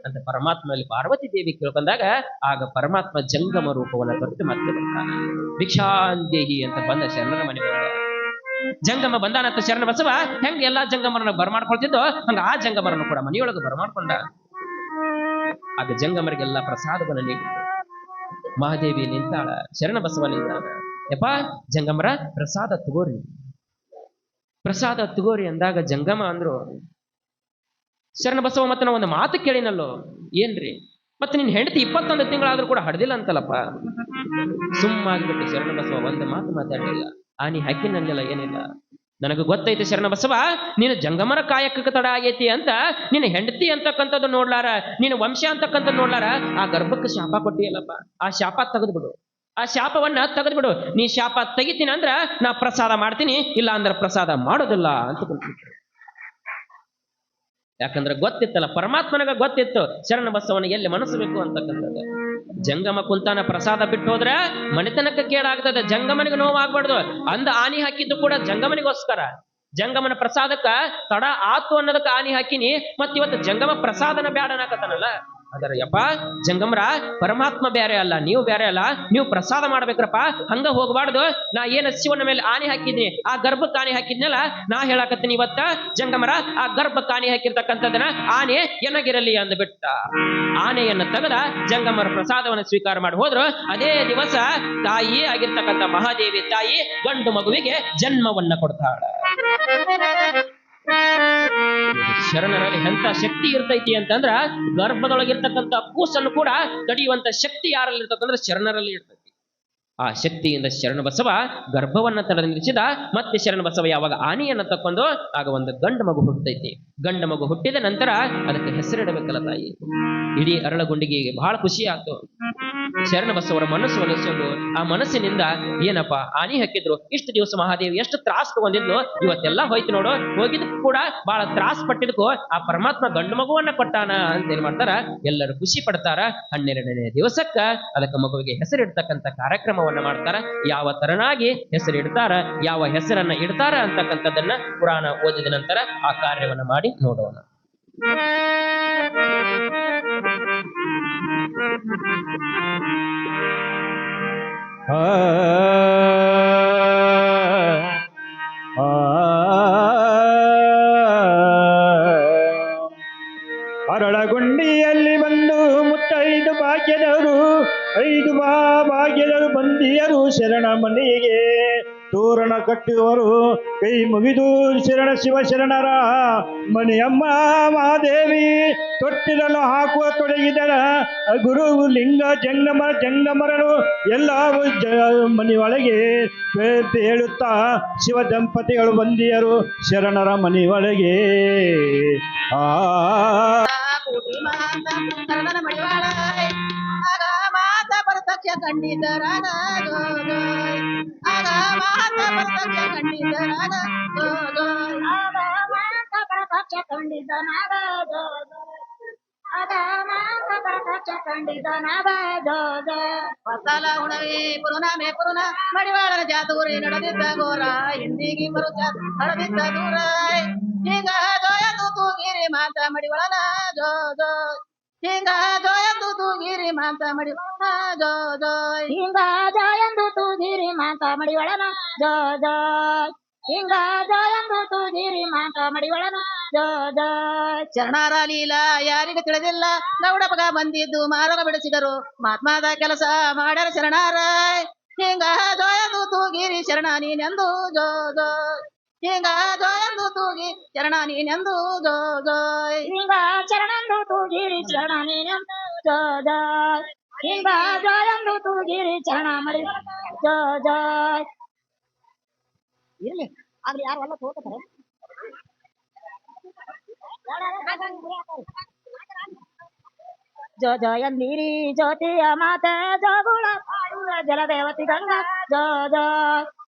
ಅಂತ ಪರಮಾತ್ಮನಲ್ಲಿ ಪಾರ್ವತಿ ದೇವಿ ಕೇಳ್ಕೊಂಡಾಗ ಆಗ ಪರಮಾತ್ಮ ಜಂಗಮ ರೂಪವನ್ನು ತೊರೆದು ಮತ್ತೆ ಬರ್ತಾನ. ಭಿಕ್ಷಾಂದೇಹಿ ಅಂತ ಬಂದ ಶರಣರ ಮನೆ ಜಂಗಮ ಬಂದಾನಂತ ಶರಣ ಬಸವ ಹೆಂಗ ಎಲ್ಲಾ ಜಂಗಮರನ್ನ ಬರಮಾಡ್ಕೊಳ್ತಿದ್ದೋ ಹಂಗ ಆ ಜಂಗಮರನ್ನು ಕೂಡ ಮನೆಯೊಳಗೆ ಬರಮಾಡ್ಕೊಂಡ. ಆಗ ಜಂಗಮರಿಗೆಲ್ಲ ಪ್ರಸಾದವನ್ನು ನೀಡಿ ಮಹಾದೇವಿ ನಿಂತಾಳ, ಶರಣ ಬಸವ ನಿಂತಾಳ. ಯಪ್ಪ ಜಂಗಮರ ಪ್ರಸಾದ ತಗೋರಿ. ಪ್ರಸಾದ ತಗೋರಿ ಅಂದಾಗ ಜಂಗಮ ಅಂದ್ರು, ಶರಣ ಬಸವ ಮತ್ತೆ ನಾವು ಒಂದು ಮಾತು ಕೇಳಿನಲ್ಲೋ, ಏನ್ರಿ ಮತ್ತೆ ನಿನ್ ಹೆಂಡತಿ 21 ತಿಂಗಳಾದ್ರೂ ಕೂಡ ಹಡ್ದಿಲ್ಲ ಅಂತಲ್ಲಪ್ಪ. ಸುಮ್ಮಾಗ್ಬಿಟ್ಟು ಶರಣ ಬಸವ ಒಂದು ಮಾತು ಮಾತಾಡಲಿಲ್ಲ. ಆನಿ ಹಾಕಿನಂದಿಲ್ಲ, ಏನಿಲ್ಲ. ನನಗೆ ಗೊತ್ತೈತೆ ಶರಣ ಬಸವ, ನೀನು ಜಂಗಮರ ಕಾಯಕಕ್ಕೆ ತಡ ಆಗೈತಿ ಅಂತ ನಿನ್ನ ಹೆಂಡತಿ ಅಂತಕ್ಕಂಥದ್ದು ನೋಡ್ಲಾರ, ನೀನು ವಂಶ ಅಂತಕ್ಕಂಥದ್ದು ನೋಡ್ಲಾರ, ಆ ಗರ್ಭಕ್ಕೆ ಶಾಪ ಕೊಟ್ಟಿಯಲ್ಲಪ್ಪ. ಆ ಶಾಪ ತೆಗೆದ್ಬಿಡು, ಆ ಶಾಪವನ್ನ ತೆಗೆದ್ಬಿಡು. ನೀ ಶಾಪ ತೆಗಿತೀನಿ ಅಂದ್ರ ನಾ ಪ್ರಸಾದ ಮಾಡ್ತೀನಿ, ಇಲ್ಲ ಅಂದ್ರೆ ಪ್ರಸಾದ ಮಾಡೋದಿಲ್ಲ ಅಂತ ಕೊಟ್ಬಿಟ್ರು. ಯಾಕಂದ್ರೆ ಗೊತ್ತಿತ್ತಲ್ಲ, ಪರಮಾತ್ಮನಿಗೆ ಗೊತ್ತಿತ್ತು ಶರಣ ಬಸವನಿಗೆ ಎಲ್ಲಿ ಮನಸ್ಸು ಬೇಕು ಅಂತಕ್ಕಂಥದ್ದು. ಜಂಗಮ ಕುಂತಾನ ಪ್ರಸಾದ ಬಿಟ್ಟು ಹೋದ್ರೆ ಮನೆತನಕ್ಕೆ ಕೇಳಾಗ್ತದೆ, ಜಂಗಮನಿಗೆ ನೋವಾಗ್ಬಾರ್ದು ಅಂದ ಆನಿ ಹಾಕಿದ್ದು ಕೂಡ ಜಂಗಮನಿಗೋಸ್ಕರ. ಜಂಗಮನ ಪ್ರಸಾದಕ್ಕ ತಡ ಆತು ಅನ್ನೋದಕ್ಕೆ ಆನಿ ಹಾಕಿನಿ, ಮತ್ ಇವತ್ತು ಜಂಗಮ ಪ್ರಸಾದನ ಬ್ಯಾಡ ಅನ್ನಕತ್ತಾನಲ್ಲ. ಅದರ ಯಪ್ಪ ಜಂಗಮರ, ಪರಮಾತ್ಮ ಬ್ಯಾರೆ ಅಲ್ಲ, ನೀವು ಬ್ಯಾರೆ ಅಲ್ಲ, ನೀವು ಪ್ರಸಾದ ಮಾಡ್ಬೇಕ್ರಪ್ಪ, ಹಂಗ ಹೋಗ್ಬಾರ್ದು. ನಾ ಏನ ಶಿವನ ಮೇಲೆ ಆನೆ ಹಾಕಿದ್ನಿ, ಆ ಗರ್ಭಕ್ಕೆ ಆನೆ ಹಾಕಿದ್ನಲ್ಲ, ನಾ ಹೇಳಾಕತ್ತೀನಿ ಇವತ್ತ ಜಂಗಮರ, ಆ ಗರ್ಭಕ್ಕೆ ಆನೆ ಹಾಕಿರ್ತಕ್ಕಂಥದನ್ನ ಆನೆ ಏನಾಗಿರಲಿ ಅಂದ್ಬಿಟ್ಟ. ಆನೆಯನ್ನ ತೆಗೆದ ಜಂಗಮರ ಪ್ರಸಾದವನ್ನು ಸ್ವೀಕಾರ ಮಾಡಿ ಹೋದ್ರು. ಅದೇ ದಿವಸ ತಾಯಿ ಆಗಿರ್ತಕ್ಕಂಥ ಮಹಾದೇವಿ ತಾಯಿ ಗಂಡು ಮಗುವಿಗೆ ಜನ್ಮವನ್ನ ಕೊಡ್ತಾಳ. ಶರಣರಲ್ಲಿ ಎಂತ ಶಕ್ತಿ ಇರ್ತೈತಿ ಅಂತಂದ್ರ, ಗರ್ಭದೊಳಗಿರ್ತಕ್ಕಂಥ ಕೂಸನ್ನು ಕೂಡ ತಡೆಯುವಂತ ಶಕ್ತಿ ಯಾರಲ್ಲಿ ಇರ್ತಕ್ಕಂದ್ರೆ ಶರಣರಲ್ಲಿ ಇರ್ತೈತಿ. ಆ ಶಕ್ತಿಯಿಂದ ಶರಣ ಬಸವ ಗರ್ಭವನ್ನ ತಡೆದು ನಿಲ್ಲಿಸಿದ. ಮತ್ತೆ ಶರಣ ಬಸವ ಯಾವಾಗ ಆನೆಯನ್ನ ತಕ್ಕೊಂಡು ಆಗ ಒಂದು ಗಂಡು ಮಗು ಹುಟ್ಟೈತಿ. ಗಂಡು ಮಗು ಹುಟ್ಟಿದ ನಂತರ ಅದಕ್ಕೆ ಹೆಸರಿಡಬೇಕಲ್ಲ ತಾಯಿ. ಇಡೀ ಅರಳಗುಂಡಿಗೆ ಬಹಳ ಖುಷಿ ಆಯ್ತು. ಶರಣ ಬಸವರ ಮನಸ್ಸು ಒಲಿಸೋದು, ಆ ಮನಸ್ಸಿನಿಂದ ಏನಪ್ಪಾ ಆನಿ ಹಾಕಿದ್ರು, ಇಷ್ಟು ದಿವಸ ಮಹಾದೇವಿ ಎಷ್ಟು ತ್ರಾಸ್ ತಗೊಂಡಿದ್ಲು, ಇವತ್ತೆಲ್ಲ ಹೋಯ್ತು ನೋಡು. ಹೋಗಿದ್ದಕ್ಕೂ ಕೂಡ ಬಹಳ ತ್ರಾಸ್ ಪಟ್ಟಿದ್ಕೋ ಆ ಪರಮಾತ್ಮ ಗಂಡು ಮಗುವನ್ನ ಕೊಟ್ಟಾನ ಅಂತ ಏನ್ ಮಾಡ್ತಾರ, ಎಲ್ಲರೂ ಖುಷಿ ಪಡ್ತಾರ. 12ನೇ ದಿವಸಕ್ಕ ಅದಕ್ಕೆ ಮಗುವಿಗೆ ಹೆಸರಿಡ್ತಕ್ಕಂಥ ಕಾರ್ಯಕ್ರಮವನ್ನ ಮಾಡ್ತಾರ. ಯಾವ ತರನಾಗಿ ಹೆಸರಿಡ್ತಾರ, ಯಾವ ಹೆಸರನ್ನ ಇಡ್ತಾರ ಅಂತಕ್ಕಂಥದ್ದನ್ನ ಪುರಾಣ ಓದಿದ ನಂತರ ಆ ಕಾರ್ಯವನ್ನ ಮಾಡಿ ನೋಡೋಣ. ಅರಳಗುಂಡಿಯಲ್ಲಿ ಬಂದು ಮುತ್ತೈದು ಭಾಗ್ಯದವರು, 5 ಭಾಗ್ಯದವರು ಬಂದಿಯರು ಶರಣ ಮನೆಗೆ. ತೋರಣ ಕಟ್ಟುವರು ಕೈ ಮುಗಿದು ಶರಣ ಶಿವ ಶರಣರ ಮನೆಯಮ್ಮ ಮಹಾದೇವಿ. ತೊಟ್ಟಿಲನ್ನು ಹಾಕುವ ತೊಡಗಿದರ ಗುರು ಲಿಂಗ ಜಂಗಮರರು ಎಲ್ಲ ಮನೆಯೊಳಗೆ ಹೇಳುತ್ತಾ ಶಿವ ದಂಪತಿಗಳು ಬಂದಿಯರು ಶರಣರ ಮನೆಯೊಳಗೆ. ಪ್ರತ್ಯಕ್ಷ ಕಂಡಿದ್ದರಾಗ ಪ್ರತ್ಯಕ್ಷ ಕಂಡಿದ್ದನಾಗ ಹೊಸಲ ಉಣವಿ ಪುರುನಮೆ ಪುರುನ ಮಡಿವಾಳನ ಜಾತೂರಿ ನಡೆದಿದ್ದ ಗೋರ ಹಿಂದಿಗಿ ಮರು ಹಳದಿದ್ದ ದೂರ ಹಿಂಗ ಜೋಯಂದು ತೂಗಿರಿ ಮಾತ ಮಡಿವಾಳನ ಜೋ ಜೋ ಹಿಂಗ ಜೋಯಂದು ತೂಗಿರಿ ಮಾತ ಮಡಿವಾಳನ ಜೋ ಜೋ ಹಿಂಗ ಜೋಯಂದು ತೂಗಿರಿ ಮಾತ ಮಡಿವಾಳನ ಜೋ ಜೋ ಹಿಂಗ ಜೋಯಂದು ತೂಗಿರಿ ಮಾತ ಮಡಿವಾಳನ ಜೋ ಜೋ. ಶರಣರ ಲೀಲಾ ಯಾರಿಗೂ ತಿಳಿದಿಲ್ಲ, ಗೌಡಪಗ ಬಂದಿದ್ದು ಮಾರಗ ಬಿಡಿಸಿದರು, ಮಹಾತ್ಮದ ಕೆಲಸ ಮಾಡ್ಯಾರ ಶರಣರ. ಹಿಂಗ ಜೋಯಂದು ತೂಗಿರಿ ಶರಣ ನೀನೆಂದು ಜೋ ಜೋ ಹಿಂಗ ಜೋಯಂದು ತೂಗಿ ಶರಣ ನೀನೆಂದು ಜೋ ಜೋ ಹಿಂಗ ಶರಣಂದು ತೂಗಿರಿ ಶರಣ ನೀನೆಂದು ಜೋ ಜೋ ಹಿಂಗ ಜೋಯಂದು ತೂಗಿರಿ ಶರಣ ಮಡಿ ಜೋ ಜೋ. ಇರ್ಲಿ ಆದ್ರೆ ಯಾರೆಲ್ಲ ತೋತಾರೆ ಜೋ ಜೋ ಎಂದಿರಿ ಜ್ಯೋತಿಯ ಮಾತೆ ಜೋಗುಳ ಪಾಡುವೆ ಜಲದೇವತಿ ಗಂಗಾ ಜೋ ಜೋ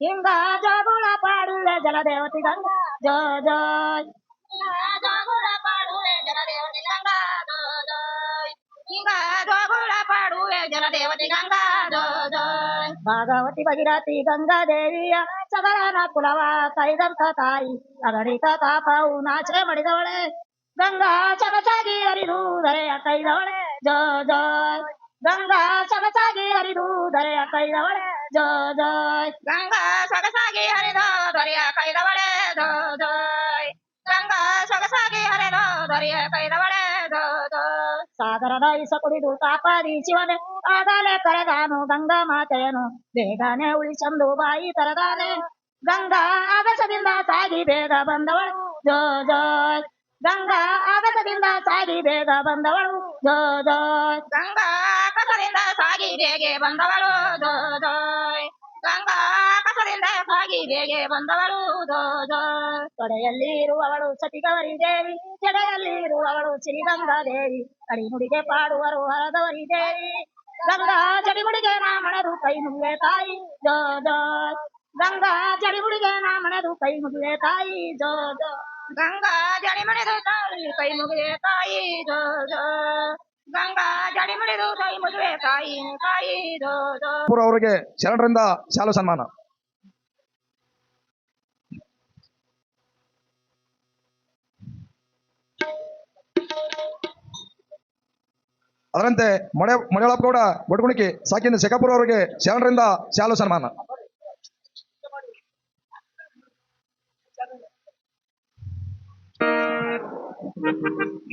ಹಿಂಗ ಜೋಗುಳ ಪಾಡುವೆ ಜಲದೇವತಿ ಗಂಗಾ ಜೋ ಜೋ ಜೋಗುಳ ಪಾಡುವೆ ಜಲದೇವತಿ ಗಂಗಾ ಜೋ ಜೋ ಹಿಂಗ ಜೋಗುಳ ಪಾಡುವೆ ಜಲದೇವತಿ ಗಂಗಾ ಜೋ ಜೋ. ಭಾಗವತಿ ಭಗೀರಥಿ ಗಂಗಾ ದೇವಿಯ ಸಗರನ ಕುಲವ ಕೈದಂತ ತಾಯಿ, ಅಗಣಿತ ತಾಪವು ನಾಚೆ ಮಾಡಿದವಳೆ, ಗಂಗಾ ಸೊಗಸಾಗಿ ಹರಿದು ಧರೆಯ ಕೈದವಳೆ ಜೋ ಜೋ ಗಂಗಾ ಸೊಗಸಾಗಿ ಹರಿದು ಧರೆಯ ಕೈದವಳೆ ಜೋ ಜೋ ಗಂಗಾ ಸೊಗಸಾಗಿ ಹರಿದು ದೊರೆಯ ಕೈದವಳೆ ಜೋ ಜೋ ಗಂಗಾ ಸೊಗಸಾಗಿ ಹರಿದು ದೊರೆಯ ಕೈದವಳೆ ಜೋ ಜೋ. ಸಾಗರದ ಇಸ ಕುಡಿದು ತಾಪಾದಿ ಶಿವನೇ ಆಗಲೇ ಕರೆದಾನು ಗಂಗಾ ಮಾತೆಯನು, ಬೇಗನೆ ಉಳಿಸಂದು ಬಾಯಿ ತರದಾನೆ, ಗಂಗಾ ಆಗಸದಿಂದ ಸಾಗಿ ಬೇಗ ಬಂದವಳು ಜೋ ಜೋ ಗಂಗಾ ಆಗಸದಿಂದ ಸಾಗಿ ಬೇಗ ಬಂದವಳು ಜೋ ಜೋ ಗಂಗಾ ಆಗಸದಿಂದ ಸಾಗಿ ಬೇಗೆ ಬಂದವಳು ಜೋ ಜೋ ಗಂಗಾ ಆಗಸದಿಂದ ಸಾಗಿ ಬೇಗೆ ಬಂದವಳು ಜೋ ಜೋ ತೊಡೆಯಲ್ಲಿ ಇರುವವಳು ಸತಿಗೌರಿ ದೇವಿ ಜಡೆಯಲ್ಲಿ ಇರುವವಳು ಶ್ರೀಗಂಗಾ ದೇವಿ ಅಡಿನುಡಿಗೆ ಪಾಡುವರು ಹರದವರಿ ದೇವಿ ಗಂಗಾ ಜಡಿಗುಡಿಗೆ ನಾಮಣರು ಕೈ ಮುಗಿವೆ ತಾಯಿ ಜೋ ಜೋ ಗಂಗಾ ಜಡಿಗುಡಿಗೆ ನಾಮಣರು ಕೈ ಮುಗಿವೆ ತಾಯಿ ಜೋ ಜೋ ಗಂಗಾ ಜಡಿ ಮಣಿದು ಕೈ ಮುಗಿವೆ ತಾಯಿ ಜೋ ಜೋ ಗಂಗಾ ಜಡಿ ಮಣಿದು ಕೈ ಮುಗಿವೆ ತಾಯಿ ತಾಯಿ ಜೋ ಜೋ ಅವರಿಗೆ ಶರಣರಿಂದ ಶಾಲು ಸನ್ಮಾನ. ಅದರಂತೆ ಮಳೆಯಳಪ್ಪಗೌಡ ಗೊಡ್ಗುಣಿಕಿ ಸಾಕಿನ ಶೇಖಾಪುರ ಅವರಿಗೆ ಶರಣರಿಂದ ಶಾಲು ಸನ್ಮಾನ.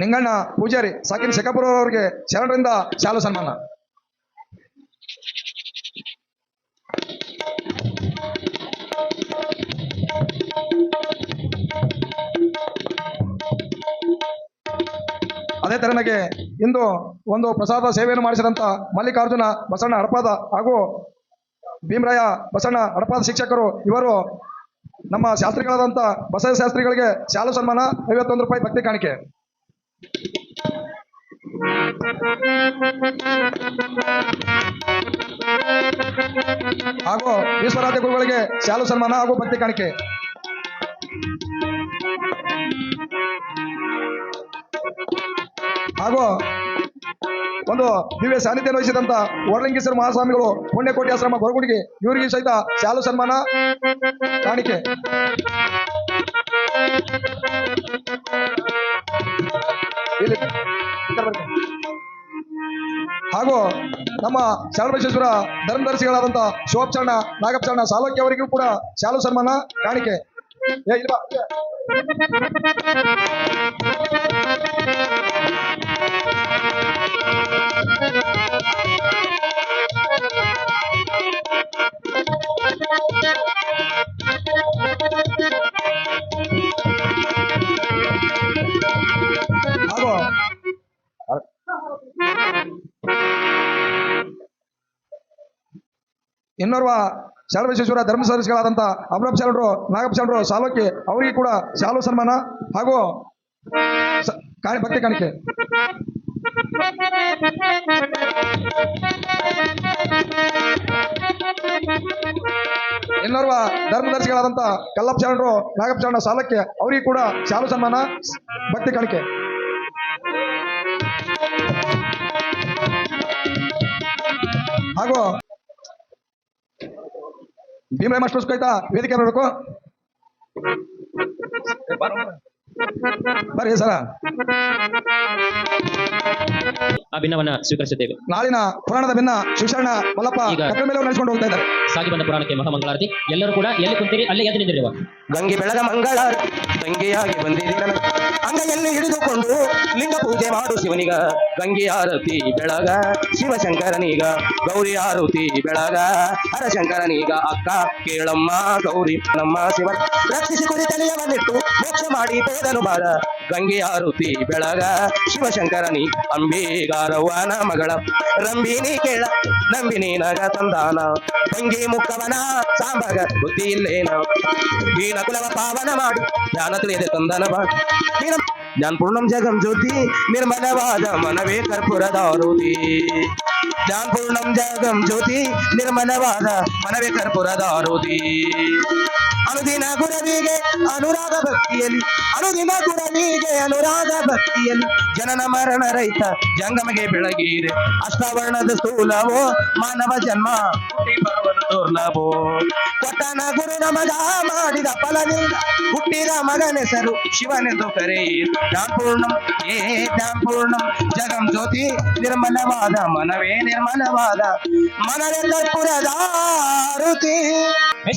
ನಿಂಗಣ್ಣ ಪೂಜಾರಿ ಸಾಕಿನ ಶೇಖಾಪುರ ಅವರಿಗೆ ಶರಣರಿಂದ ಶಾಲು ಸನ್ಮಾನ. ಅದೇ ತೆರನಾಗೆ ಇಂದು ಒಂದು ಪ್ರಸಾದ ಸೇವೆಯನ್ನು ಮಾಡಿಸಿದಂತ ಮಲ್ಲಿಕಾರ್ಜುನ ಬಸಣ್ಣ ಹಡಪಾದ ಹಾಗೂ ಭೀಮರಾಯ ಬಸಣ್ಣ ಹಡಪಾದ ಶಿಕ್ಷಕರು ಇವರು ನಮ್ಮ ಶಾಸ್ತ್ರಿಗಳಾದಂತ ಬಸವ ಶಾಸ್ತ್ರಿಗಳಿಗೆ ಶಾಲು ಸನ್ಮಾನ 51 ರೂಪಾಯಿ ಭಕ್ತಿ ಕಾಣಿಕೆ. ಹಾಗೂ ಈಶ್ವರಾಧ್ಯ ಗುರುಗಳಿಗೆ ಶಾಲು ಸನ್ಮಾನ ಹಾಗೂ ಭಕ್ತಿ ಕಾಣಿಕೆ. ಹಾಗೂ ಒಂದು ದಿವ್ಯ ಸಾನ್ನಿಧ್ಯ ವಹಿಸಿದಂತ ವರಲಿಂಗೇಶ್ವರ ಮಹಾಸ್ವಾಮಿಗಳು ಪುಣ್ಯಕೋಟಿ ಆಶ್ರಮ ಗೊರಗುಡಿಗೆ ಇವರಿಗೆ ಸಹಿತ ಶಾಲು ಸನ್ಮಾನ ಕಾಣಿಕೆ. ಹಾಗೂ ನಮ್ಮ ಶರಣಬಸವೇಶ್ವರ ಧರ್ಮದರ್ಶಿಗಳಾದಂತ ಶೋಭಚರಣ ನಾಗಪ್ಪಚರಣ ಸಾಲೋಕ್ಯ ಅವರಿಗೂ ಕೂಡ ಶಾಲು ಸನ್ಮಾನ ಕಾಣಿಕೆ. ಹಾಗೂ ಇನ್ನೋರ್ವ ಶರಣಬಸವೇಶ್ವರ ಧರ್ಮದರ್ಶಿಗಳಾದಂತ ಅಮರಪ್ಪ ಶರಣರು ನಾಗಪ್ಪ ಶರಣರು ಸಾಲೋಕಿ ಅವರಿಗೆ ಕೂಡ ಶಾಲು ಸನ್ಮಾನ ಹಾಗೂ ಭಕ್ತಿ ಕಾಣಿಕೆ. ಇನ್ನೋರ್ವ ಧರ್ಮದರ್ಶಿಗಳಾದಂತ ಕಲ್ಲಪ್ಪ ಶರಣರು ನಾಗಪ್ಪ ಶರಣ ಸಾಲಕ್ಕೆ ಅವರಿಗೆ ಕೂಡ ಶಾಲು ಸನ್ಮಾನ ಭಕ್ತಿ ಕಾಣಿಕೆ. ಹಾಗೂ ಭೀಮರಾಯ ಮಾಸ್ಟರ್ ಕೈತ ವೇದಿಕೆ ಬರಬೇಕು ಬರ್ರಿ ಸರ. ಅಭಿನ್ನವನ್ನ ಸ್ವೀಕರಿಸಿದ್ದೇವೆ. ನಾಳಿನ ಪುರಾಣದ ಭಿನ್ನ ಶಿವಶರಣ ಮಲ್ಲಪ್ಪ ಈಗ ಕಟ್ಟೆ ಮೇಲೆ ನಡೆಸಿಕೊಂಡು ಹೋಗ್ತಾ ಇದ್ದಾರೆ. ಸಾಗಿ ಬಂದ ಪುರಾಣಕ್ಕೆ ಮಹಾಮಂಗಳಾರತಿ. ಎಲ್ಲರೂ ಕೂಡ ಎಲ್ಲಿ ಕುಂತೀರಿ ಅಲ್ಲೇ ಎದ್ದು ನಿಂತಿರುವ ಗಂಗೆ ಬೆಳಗ ಮಂಗಳ ಗಂಗೆಯಾಗಿ ಬಂದಿದ್ದೀರ ಅಂಗೈಯಲ್ಲಿ ಹಿಡಿದುಕೊಂಡು ಲಿಂಗ ಪೂಜೆ ಮಾಡು ಶಿವನಿಗ. ಗಂಗೆ ಆರತಿ ಬೆಳಗ ಶಿವಶಂಕರನೀಗ ಗೌರಿ ಆರತಿ ಬೆಳಗ ಹರಶಂಕರನೀಗ. ಅಕ್ಕ ಕೇಳಮ್ಮ ಗೌರಿ ನಮ್ಮ ಶಿವ ರಕ್ಷಿಸಿ ಕುರಿ ತಲೆಯವನ್ನಿಟ್ಟು ಮೋಕ್ಷ ಮಾಡಿ ಹೋದನು ಬಾರ. ಗಂಗೆ ಆರತಿ ಬೆಳಗ ಶಿವಶಂಕರನಿ ಅಂಬಿಗಾರವ್ವನ ಮಗಳ ರಂಬಿನಿ ಕೇಳ ನಂಬಿನಿ ನಗ ತಂದಾನ. ಗಂಗೆ ಮುಖವನ ಸಾಂಬಗ ಬುದ್ಧಿ ಇಲ್ಲೇನ ದೀನ ಕುಲವ ಪಾವನ ಮಾಡಿ ಜ್ಞಾನ ತಿಳಿಯದೆ ತಂದನ ಬಾ. ಜ್ಞಾನ ಪೂರ್ಣಂ ಜಗಂ ಜ್ಯೋತಿ ನಿರ್ಮಲವಾದ ಮನವೇ ಕರ್ಪೂರದಾರುತಿ. ಜ್ಞಾನ ಪೂರ್ಣಂ ಜಗಂ ಜ್ಯೋತಿ ನಿರ್ಮಲವಾದ ಮನವೇ ಕರ್ಪೂರದಾರುತಿ. ಅನುದಿನ ಗುರವಿಗೆ ಅನುರಾಗ ಭಕ್ತಿಯಲ್ಲಿ ಅನುದಿನ ಗುರವಿಗೆ ಅನುರಾಗ ಭಕ್ತಿಯಲ್ಲಿ ಜನನ ಮರಣ ರಹಿತ ಜಂಗಮಗೆ ಬೆಳಗೀರೆ. ಅಷ್ಟವರ್ಣದ ಸ್ಥೂಲವೋ ಮಾನವ ಜನ್ಮ ಹುಟ್ಟಿ ಬರುವುದು ದುರ್ಲಭೋ. ಕೊಟ್ಟನ ಗುರು ನಮಗ ಮಾಡಿದ ಫಲದಿಂದ ಹುಟ್ಟಿದ ಮಗನೆಸರು ಶಿವನೆಂದು ಕರೆಯಿರಿ. ಜ್ಞಾನಪೂರ್ಣಂ ಏ ಜ್ಞಾನಪೂರ್ಣಂ ಜಗಂ ಜ್ಯೋತಿ ನಿರ್ಮಲವಾದ ಮನವೇ ನಿರ್ಮಲವಾದ ಮನವೇ ಕರ್ಪೂರದಾರುತಿ.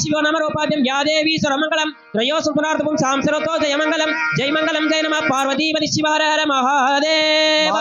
ಶಿವ ನಮರೋಪಾದ್ಯಂ ಯಾ ದೇವಿ ಸರ್ವಮಂಗಳಂ ತ್ರಯೋಸು ಪುನರಾರ್ಥಪುಂ ಸಾಂಸರತೋ ಜಯಮಂಗಲಂ. ಜಯ ಮಂಗಲಂ ಜಯ ನಮಃ ಪಾರ್ವತೀಪತಿ ಶಿವ ಹರ ಹರ ಮಹಾದೇವ.